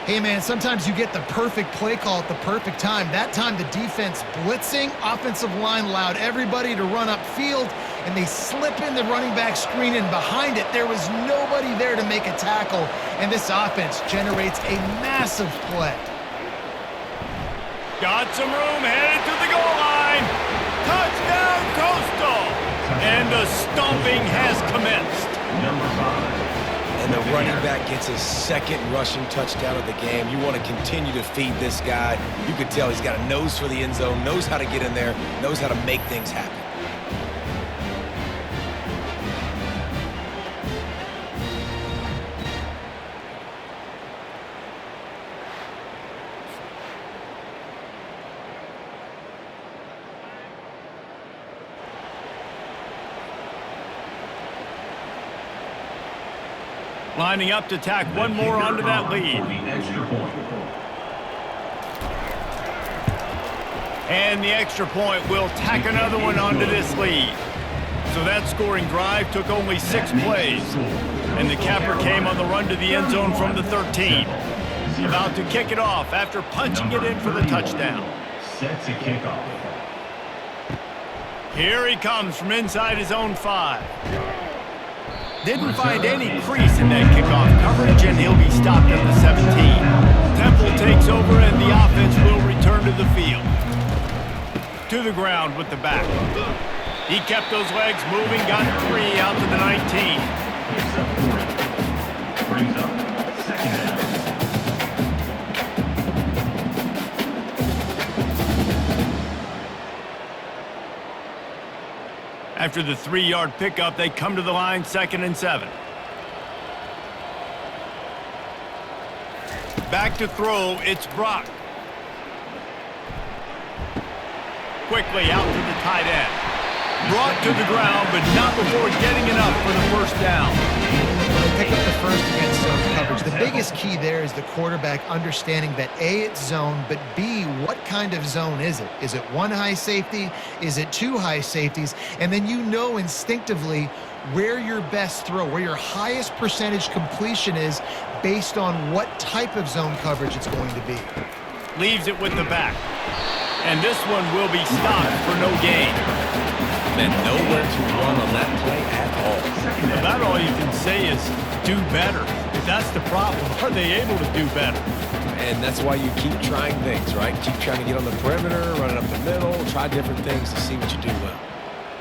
Speaker 2: Hey, man, sometimes you get the perfect play call at the perfect time. That time the defense blitzing, offensive line allowed everybody to run upfield, and they slip in the running back screen, and behind it there was nobody there to make a tackle, and this offense generates a massive play.
Speaker 1: Got some room, headed to the goal line. Touchdown, Coastal! And the stomping has commenced.
Speaker 3: And the running back gets his 2nd rushing touchdown of the game. You want to continue to feed this guy. You can tell he's got a nose for the end zone, knows how to get in there, knows how to make things happen.
Speaker 1: Lining up to tack one more onto that lead. And the extra point will tack another one onto this lead. So that scoring drive took only 6 plays. And the capper came on the run to the end zone from the 13. About to kick it off after punching it in for the touchdown.
Speaker 4: Set to kickoff.
Speaker 1: Here he comes from inside his own 5. Didn't find any crease in that kickoff coverage, and he'll be stopped at the 17. Temple takes over, and the offense will return to the field. to the ground with the back. He kept those legs moving, got 3 out to the 19.
Speaker 4: Picks up 40. Brings up second down.
Speaker 1: After the 3-yard pickup, they come to the line, 2nd and 7. Back to throw, it's Brock. Quickly out to the tight end. Brought to the ground, but not before getting enough for the first down.
Speaker 2: Pick up the first against zone coverage. The biggest key there is the quarterback understanding that A, it's zone, but B, what kind of zone is it? Is it 1 high safety? Is it 2 high safeties? And then you know instinctively where your best throw, where your highest percentage completion is based on what type of zone coverage it's going to be.
Speaker 1: Leaves it with the back. And this one will be stopped for no gain.
Speaker 3: Man, nowhere to run on that play at all.
Speaker 1: About all you can say is do better. If that's the problem, are they able to do better?
Speaker 3: And that's why you keep trying things, right? Keep trying to get on the perimeter, run it up the middle, try different things to see what you do well.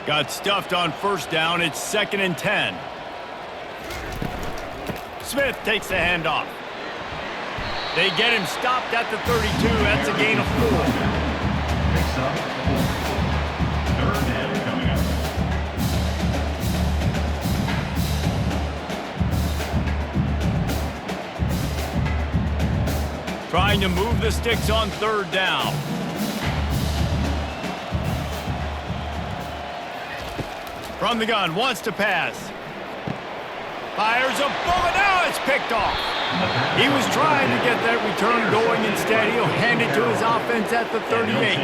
Speaker 1: Got stuffed on first down. It's 2nd and 10. Smith takes the handoff. They get him stopped at the 32. That's a gain of 4.
Speaker 4: Picks up 4. 3rd down coming up.
Speaker 1: Trying to move the sticks on 3rd down. From the gun, wants to pass. Fires a bullet, now it's picked off. He was trying to get that return going. Instead, he'll hand it to his offense at the 38.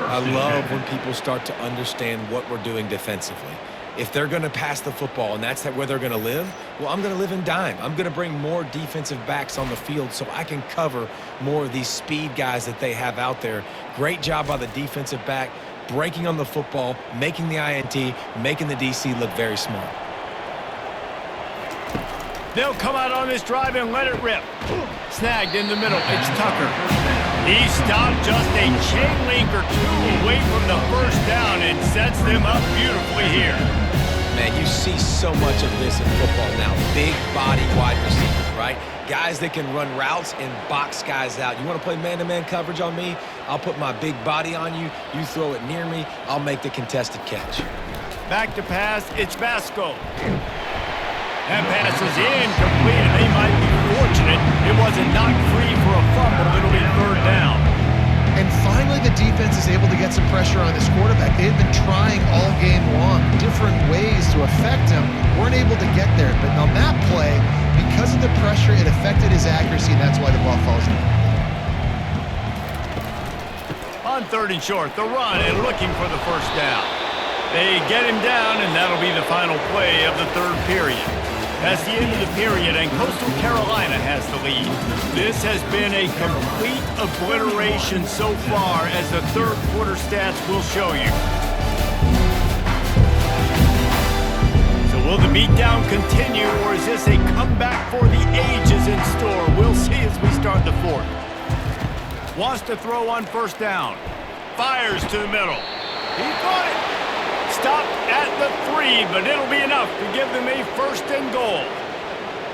Speaker 3: I love when people start to understand what we're doing defensively. If they're going to pass the football and that's where they're going to live, well, I'm going to live in dime. I'm going to bring more defensive backs on the field so I can cover more of these speed guys that they have out there. Great job by the defensive back, breaking on the football, making the INT, making the DC look very smart.
Speaker 1: They'll come out on this drive and let it rip. Snagged in the middle. It's Tucker. He stopped just a chain link or 2 away from the first down and sets them up beautifully here.
Speaker 3: Man, you see so much of this in football now. Big body wide receivers, right? Guys that can run routes and box guys out. You want to play man-to-man coverage on me? I'll put my big body on you. You throw it near me, I'll make the contested catch.
Speaker 1: Back to pass, it's Vasco. That pass is incomplete, and they might be fortunate it wasn't knocked free for a fumble. It'll be 3rd down.
Speaker 2: And finally, the defense is able to get some pressure on this quarterback. They've been trying all game long, different ways to affect him. Weren't able to get there. But on that play, because of the pressure, it affected his accuracy, and that's why the ball falls in.
Speaker 1: On 3rd and short, the run and looking for the first down. They get him down, and that'll be the final play of the 3rd period. That's the end of the period, and Coastal Carolina has the lead. This has been a complete obliteration so far, as the 3rd quarter stats will show you. So will the beatdown continue, or is this a comeback for the ages in store? We'll see as we start the 4th. Wants to throw on first down. Fires to the middle. He caught it. Stopped at the 3, but it'll be enough to give them a 1st and goal.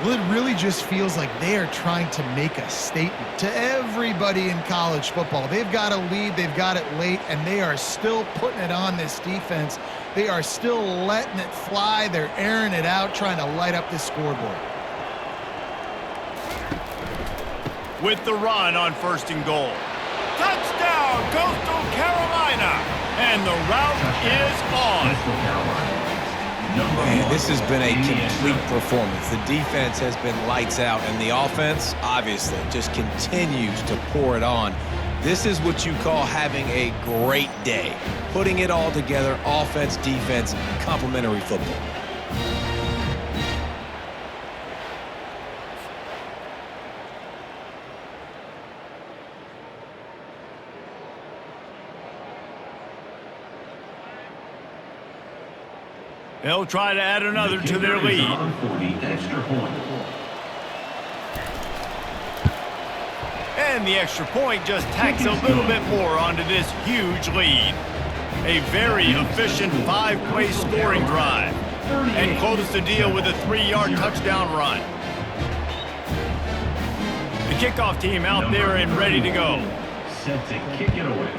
Speaker 2: Well, it really just feels like they are trying to make a statement to everybody in college football. They've got a lead, they've got it late, and they are still putting it on this defense. They are still letting it fly. They're airing it out, trying to light up this scoreboard.
Speaker 1: With the run on 1st and goal. Touchdown, Coastal Carolina! And the route is on.
Speaker 3: Man, this has been a complete performance. The defense has been lights out, and the offense, obviously, just continues to pour it on. This is what you call having a great day. Putting it all together, offense, defense, complementary football.
Speaker 1: They'll try to add another to their lead. And the extra point just tacks a little bit more onto this huge lead. A very efficient 5-play scoring drive. And close the deal with a 3-yard touchdown run. The kickoff team out there and ready to go.
Speaker 4: Set to kick it away.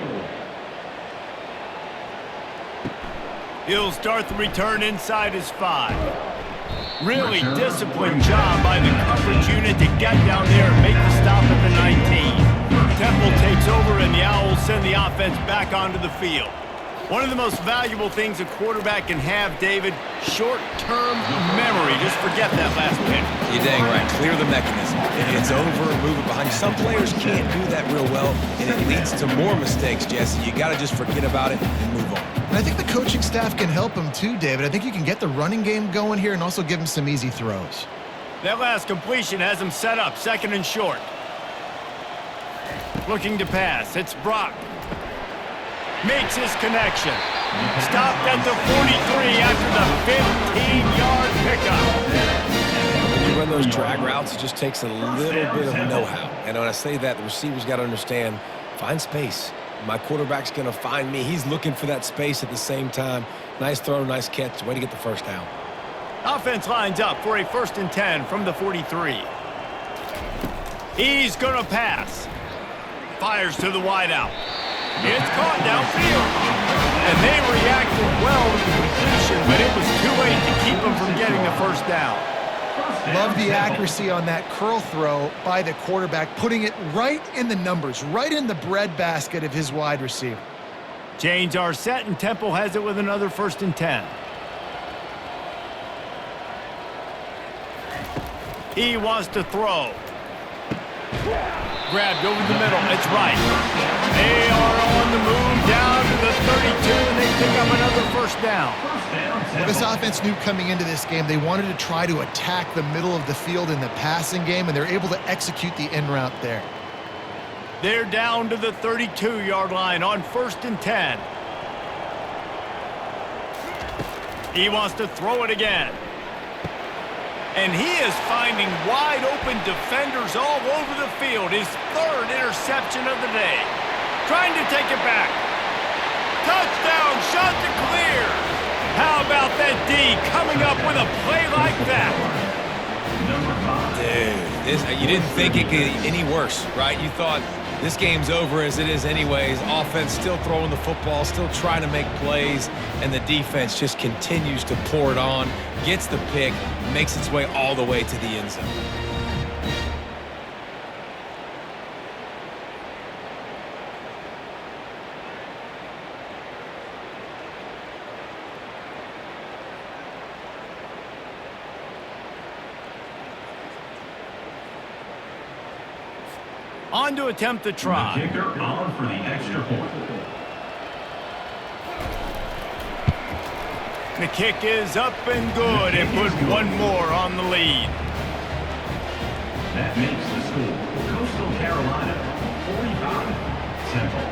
Speaker 1: He'll start the return inside his 5. Really disciplined job by the coverage unit to get down there and make the stop at the 19. Temple takes over and the Owls send the offense back onto the field. One of the most valuable things a quarterback can have, David, short-term memory. Just forget that last pick.
Speaker 3: You're dang right. Clear the mechanism. It's over, move it behind you. Some players can't do that real well, and it leads to more mistakes, Jesse. You got to just forget about it and move on.
Speaker 2: And I think the coaching staff can help him too, David. I think you can get the running game going here and also give him some easy throws.
Speaker 1: That last completion has him set up, 2nd and short. Looking to pass. It's Brock. Makes his connection. Stopped at the 43 after the 15-yard pickup.
Speaker 3: When you run those drag routes, it just takes a little bit of know-how. And when I say that, the receiver's got to understand, find space. My quarterback's going to find me. He's looking for that space at the same time. Nice throw, nice catch. Way to get the first down.
Speaker 1: Offense lines up for a 1st and 10 from the 43. He's going to pass. Fires to the wideout. It's caught downfield. And they reacted well to the completion, but it was too late to keep them from getting the first down.
Speaker 2: Love the accuracy on that curl throw by the quarterback, putting it right in the numbers, right in the breadbasket of his wide receiver.
Speaker 1: Chains are set, and Temple has it with another 1st and 10. He wants to throw. Grabbed over the middle. It's right. They are on the move down to the 32, and they pick up another 1st down.
Speaker 2: Well, this offense knew coming into this game they wanted to try to attack the middle of the field in the passing game, and they're able to execute the in route there.
Speaker 1: They're down to the 32-yard line on 1st and 10. He wants to throw it again. And he is finding wide-open defenders all over the field. His 3rd interception of the day. Trying to take it back. Touchdown, Chanticleers! How about that D coming up with a play like that?
Speaker 3: Dude, you didn't think it could get any worse, right? You thought this game's over as it is anyways. Offense still throwing the football, still trying to make plays, and the defense just continues to pour it on, gets the pick, makes its way all the way to the end zone.
Speaker 1: On to attempt the try.
Speaker 4: The kicker on for the extra point.
Speaker 1: The kick is up and good and put one more on the lead.
Speaker 4: That makes the score Coastal Carolina 45, Temple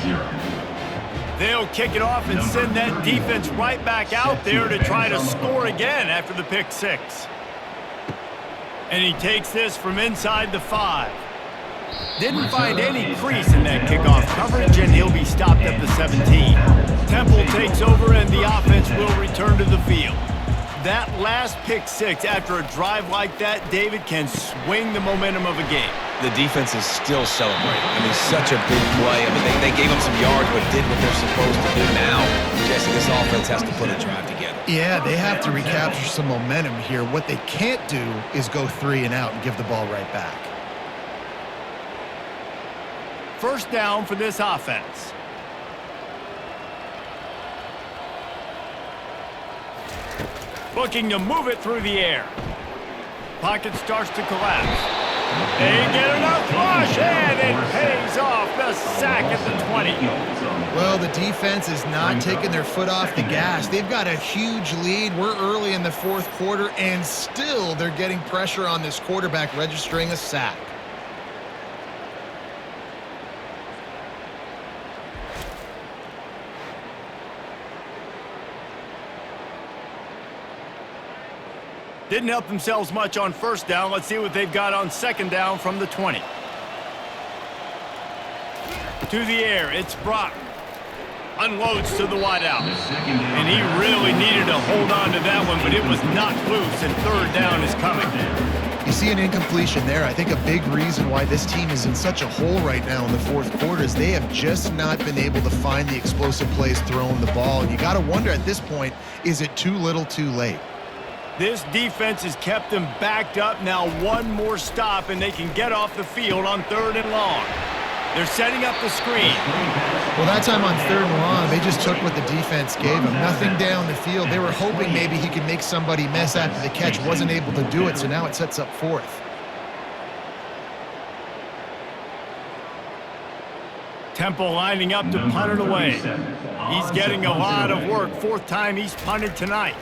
Speaker 4: 0.
Speaker 1: They'll kick it off and send that defense right back out there to try to score again after the pick 6. And he takes this from inside the 5. Didn't find any crease in that kickoff coverage, and he'll be stopped at the 17. Temple takes over, and the offense will return to the field. That last pick 6 after a drive like that, David, can swing the momentum of a game.
Speaker 3: The defense is still celebrating. I mean, such a big play. I mean, they gave up some yards but did what they're supposed to do now. Jesse, this offense has to put a drive together.
Speaker 2: Yeah, they have to recapture some momentum here. What they can't do is go 3 and out and give the ball right back.
Speaker 1: 1st down for this offense. Looking to move it through the air. Pocket starts to collapse. They get enough rush, and it pays off the sack at the 20.
Speaker 2: Well, the defense is not taking their foot off the gas. They've got a huge lead. We're early in the 4th quarter, and still they're getting pressure on this quarterback, registering a sack.
Speaker 1: Didn't help themselves much on 1st down. Let's see what they've got on 2nd down from the 20. To the air, it's Brock. Unloads to the wideout. And he really needed to hold on to that one, but it was knocked loose, and third down is coming.
Speaker 2: You see an incompletion there. I think a big reason why this team is in such a hole right now in the fourth quarter is they have just not been able to find the explosive plays throwing the ball. And you got to wonder at this point, is it too little too late?
Speaker 1: This defense has kept them backed up. Now one more stop, and they can get off the field on 3rd and long. They're setting up the screen.
Speaker 2: Well, that time on 3rd and long, they just took what the defense gave them. Nothing down the field. They were hoping maybe he could make somebody miss after the catch. Wasn't able to do it, so now it sets up 4th.
Speaker 1: Temple lining up to punt it away. He's getting a lot of work. 4th time he's punted tonight.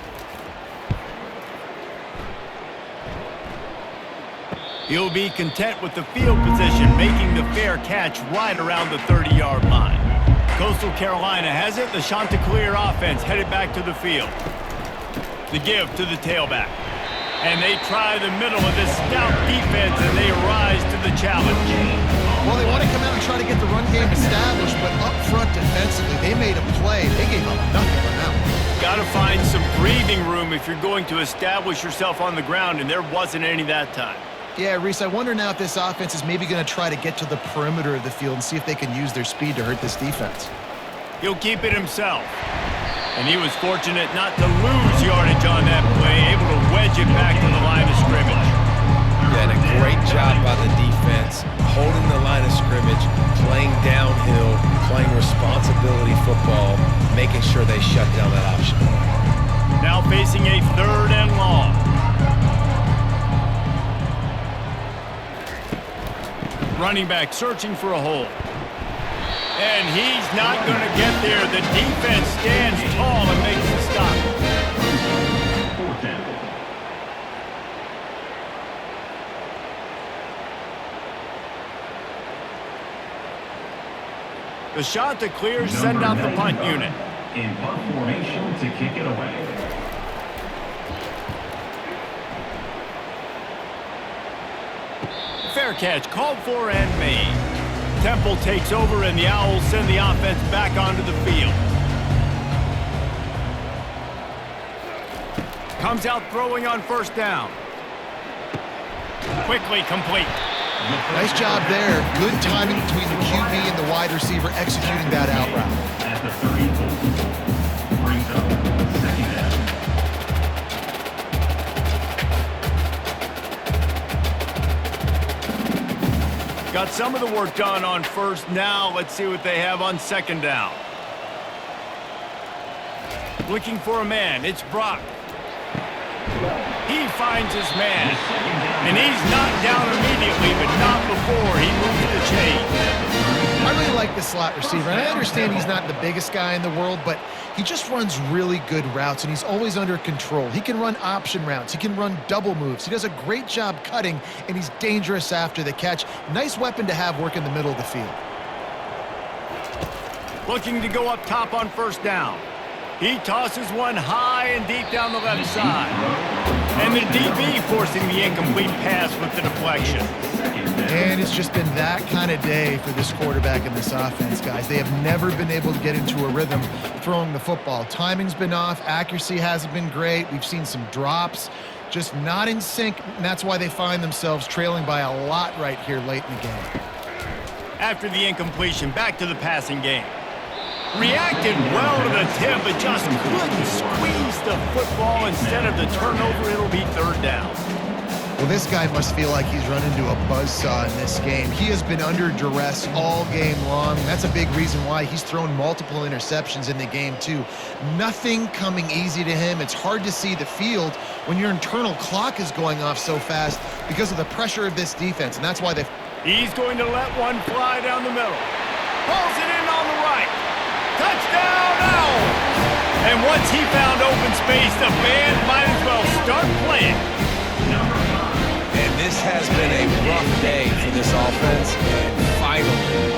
Speaker 1: He'll be content with the field position, making the fair catch right around the 30-yard line. Coastal Carolina has it. The Chanticleer offense headed back to the field. The give to the tailback. And they try the middle of this stout defense, and they rise to the challenge.
Speaker 2: Well, they want to come out and try to get the run game established, but up front defensively, they made a play. They gave up nothing on that one.
Speaker 1: Got to find some breathing room if you're going to establish yourself on the ground, and there wasn't any that time.
Speaker 2: Yeah, Reese, I wonder now if this offense is maybe going to try to get to the perimeter of the field and see if they can use their speed to hurt this defense.
Speaker 1: He'll keep it himself. And he was fortunate not to lose yardage on that play, able to wedge it back to the line of scrimmage.
Speaker 3: Yeah, and a great job by the defense, holding the line of scrimmage, playing downhill, playing responsibility football, making sure they shut down that option.
Speaker 1: Now facing a 3rd and long. Running back searching for a hole. And he's not going to get there. The defense stands tall and makes the stop.
Speaker 4: 4th down.
Speaker 1: The Chanticleers send out the punt unit.
Speaker 4: In punt formation to kick it away.
Speaker 1: Fair catch called for and made. Temple takes over, and the Owls send the offense back onto the field. Comes out throwing on 1st down. Quickly complete.
Speaker 2: Nice job there. Good timing between the QB and the wide receiver executing that out route.
Speaker 4: At the 30, brings up 2nd down.
Speaker 1: Got some of the work done on 1st. Now let's see what they have on 2nd down. Looking for a man. It's Brock. He finds his man. And he's knocked down immediately, but not before he moves the chain.
Speaker 2: I really like the slot receiver, and I understand he's not the biggest guy in the world, but he just runs really good routes, and he's always under control. He can run option routes. He can run double moves. He does a great job cutting, and he's dangerous after the catch. Nice weapon to have work in the middle of the field.
Speaker 1: Looking to go up top on 1st down. He tosses one high and deep down the left side. And the DB forcing the incomplete pass with the deflection.
Speaker 2: And it's just been that kind of day for this quarterback and this offense, guys. They have never been able to get into a rhythm throwing the football. Timing's been off. Accuracy hasn't been great. We've seen some drops. Just not in sync, and that's why they find themselves trailing by a lot right here late in the game.
Speaker 1: After the incompletion, back to the passing game. Reacted well to the tip, but just couldn't squeeze the football. Instead of the turnover, it'll be 3rd down.
Speaker 2: Well, this guy must feel like he's run into a buzzsaw in this game. He has been under duress all game long. That's a big reason why he's thrown multiple interceptions in the game, too. Nothing coming easy to him. It's hard to see the field when your internal clock is going off so fast because of the pressure of this defense, and that's why they...
Speaker 1: He's going to let one fly down the middle. Pulls it in on the right. Touchdown, Owls! And once he found open space, the band might as well start playing.
Speaker 3: And this has been a rough day for this offense, and finally,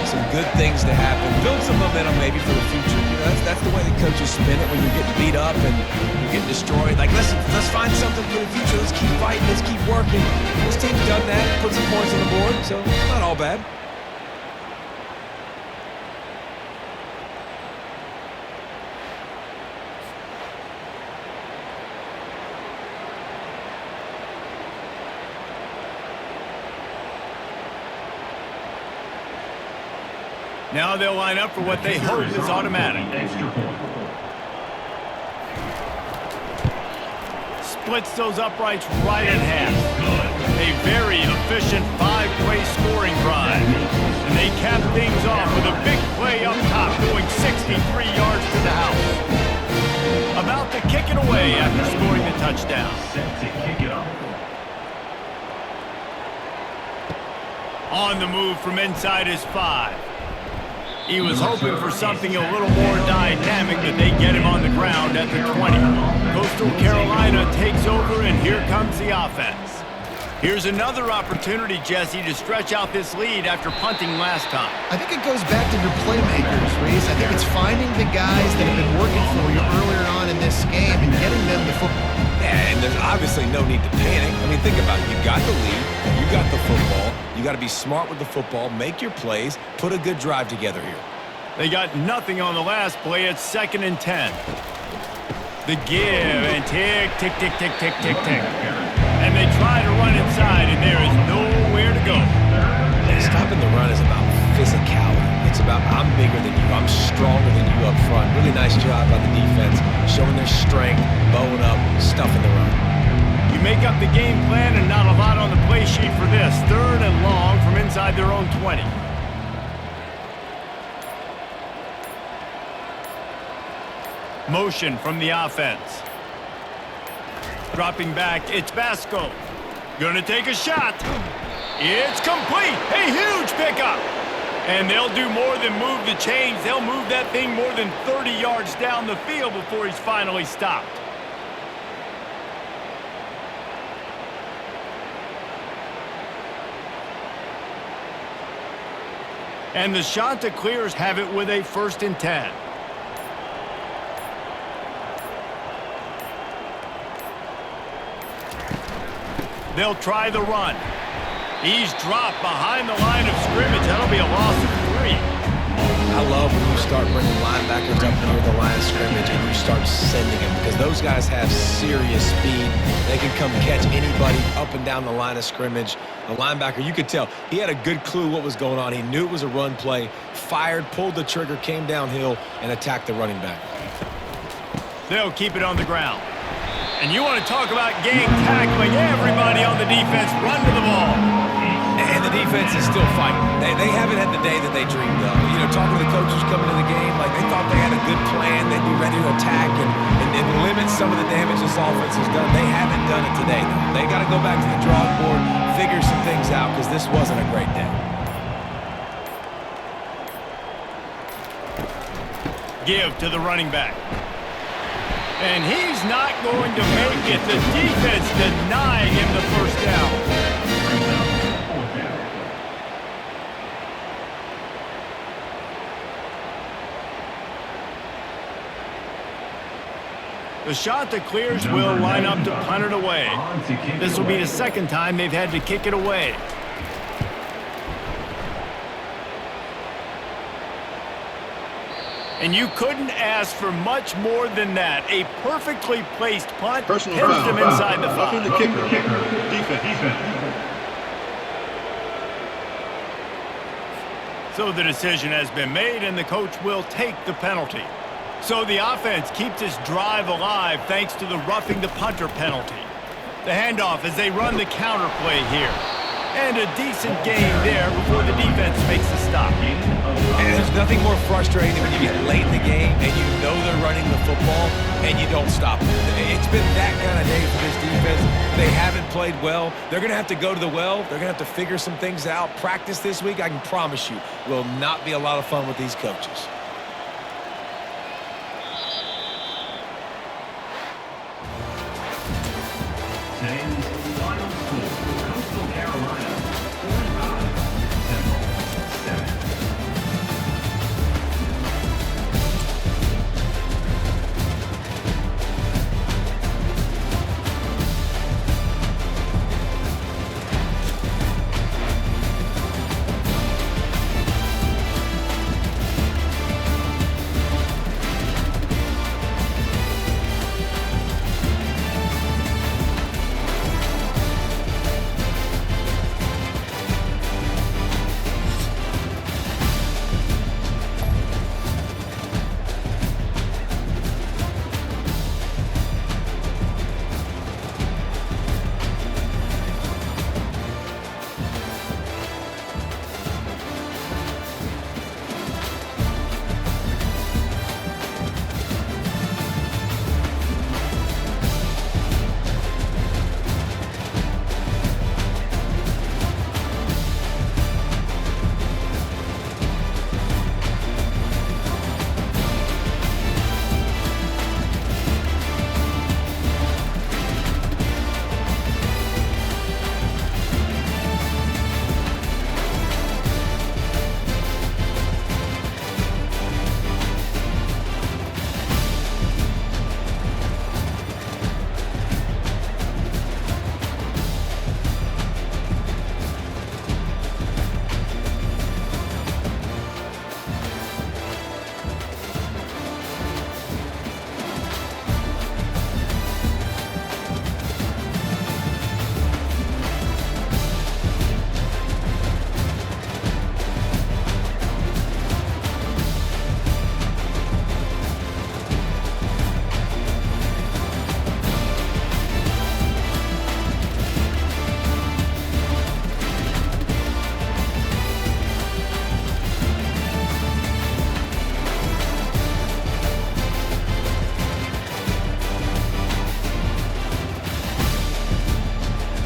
Speaker 3: some good things to happen. Build some momentum maybe for the future. You know, that's the way the coaches spin it when you're getting beat up and you're getting destroyed. Like, listen, let's find something for the future. Let's keep fighting. Let's keep working. This team's done that, put some points on the board, so it's not all bad.
Speaker 1: Now they'll line up for what they hope is automatic.
Speaker 4: Extra point.
Speaker 1: Splits those uprights right in half. A very efficient 5-play scoring drive. And they cap things off with a big play up top, going 63 yards to the house. About to kick it away after scoring the touchdown.
Speaker 4: Set to kick it off.
Speaker 1: On the move from inside his 5. He was hoping for something a little more dynamic, but they get him on the ground at the 20. Coastal Carolina takes over, and here comes the offense. Here's another opportunity, Jesse, to stretch out this lead after punting last time.
Speaker 2: I think it goes back to your playmakers, Reese. I think it's finding the guys that have been working for you earlier on in this game and getting them the football.
Speaker 3: Yeah, and there's obviously no need to panic. I mean, think about it. You got the lead. You got the football. You got to be smart with the football, make your plays, put a good drive together here.
Speaker 1: They got nothing on the last play. It's 2nd and 10. The give and tick, tick, tick, tick, tick, tick, tick. And they try to run inside, and there is nowhere to go.
Speaker 3: Stopping the run is about physicality. It's about I'm bigger than you. I'm stronger than you up front. Really nice job by the defense, showing their strength, bowing up, stuffing the run.
Speaker 1: You make up the game plan and not a lot on the play sheet for this. 3rd and long from inside their own 20. Motion from the offense. Dropping back, it's Basco. Gonna take a shot. It's complete. A huge pickup. And they'll do more than move the chains. They'll move that thing more than 30 yards down the field before he's finally stopped. And the Chanticleers have it with a 1st and 10. They'll try the run. He's dropped behind the line of scrimmage. That'll be a loss of 3.
Speaker 3: I love when you start bringing linebackers up near the line of scrimmage and you start sending them because those guys have serious speed. They can come catch anybody up and down the line of scrimmage. The linebacker, you could tell, he had a good clue what was going on. He knew it was a run play, fired, pulled the trigger, came downhill, and attacked the running back.
Speaker 1: They'll keep it on the ground. And you want to talk about gang tackling. Everybody on the defense run to the ball.
Speaker 3: And the defense is still fighting. They haven't had the day that they dreamed of. You know, talking to the coaches coming to the game, like they thought they had a good plan. They'd be ready to attack and limit some of the damage this offense has done. They haven't done it today. They got to go back to the drawing board, figure some things out because this wasn't a great day.
Speaker 1: Give to the running back. And he's not going to make it. The defense denying him the 1st down. The Chanticleers will line up to punt it away. This will be the 2nd time they've had to kick it away. And you couldn't ask for much more than that. A perfectly placed punt heads them inside the 5.
Speaker 4: The kicker. Defense.
Speaker 1: So the decision has been made, and the coach will take the penalty. So the offense keeps this drive alive thanks to the roughing the punter penalty. The handoff as they run the counter play here. And a decent game there before the defense makes the stop.
Speaker 3: And there's nothing more frustrating than when you get late in the game and you know they're running the football and you don't stop them. It's been that kind of day for this defense. They haven't played well. They're going to have to go to the well. They're going to have to figure some things out. Practice this week, I can promise you, will not be a lot of fun with these coaches.
Speaker 4: Tens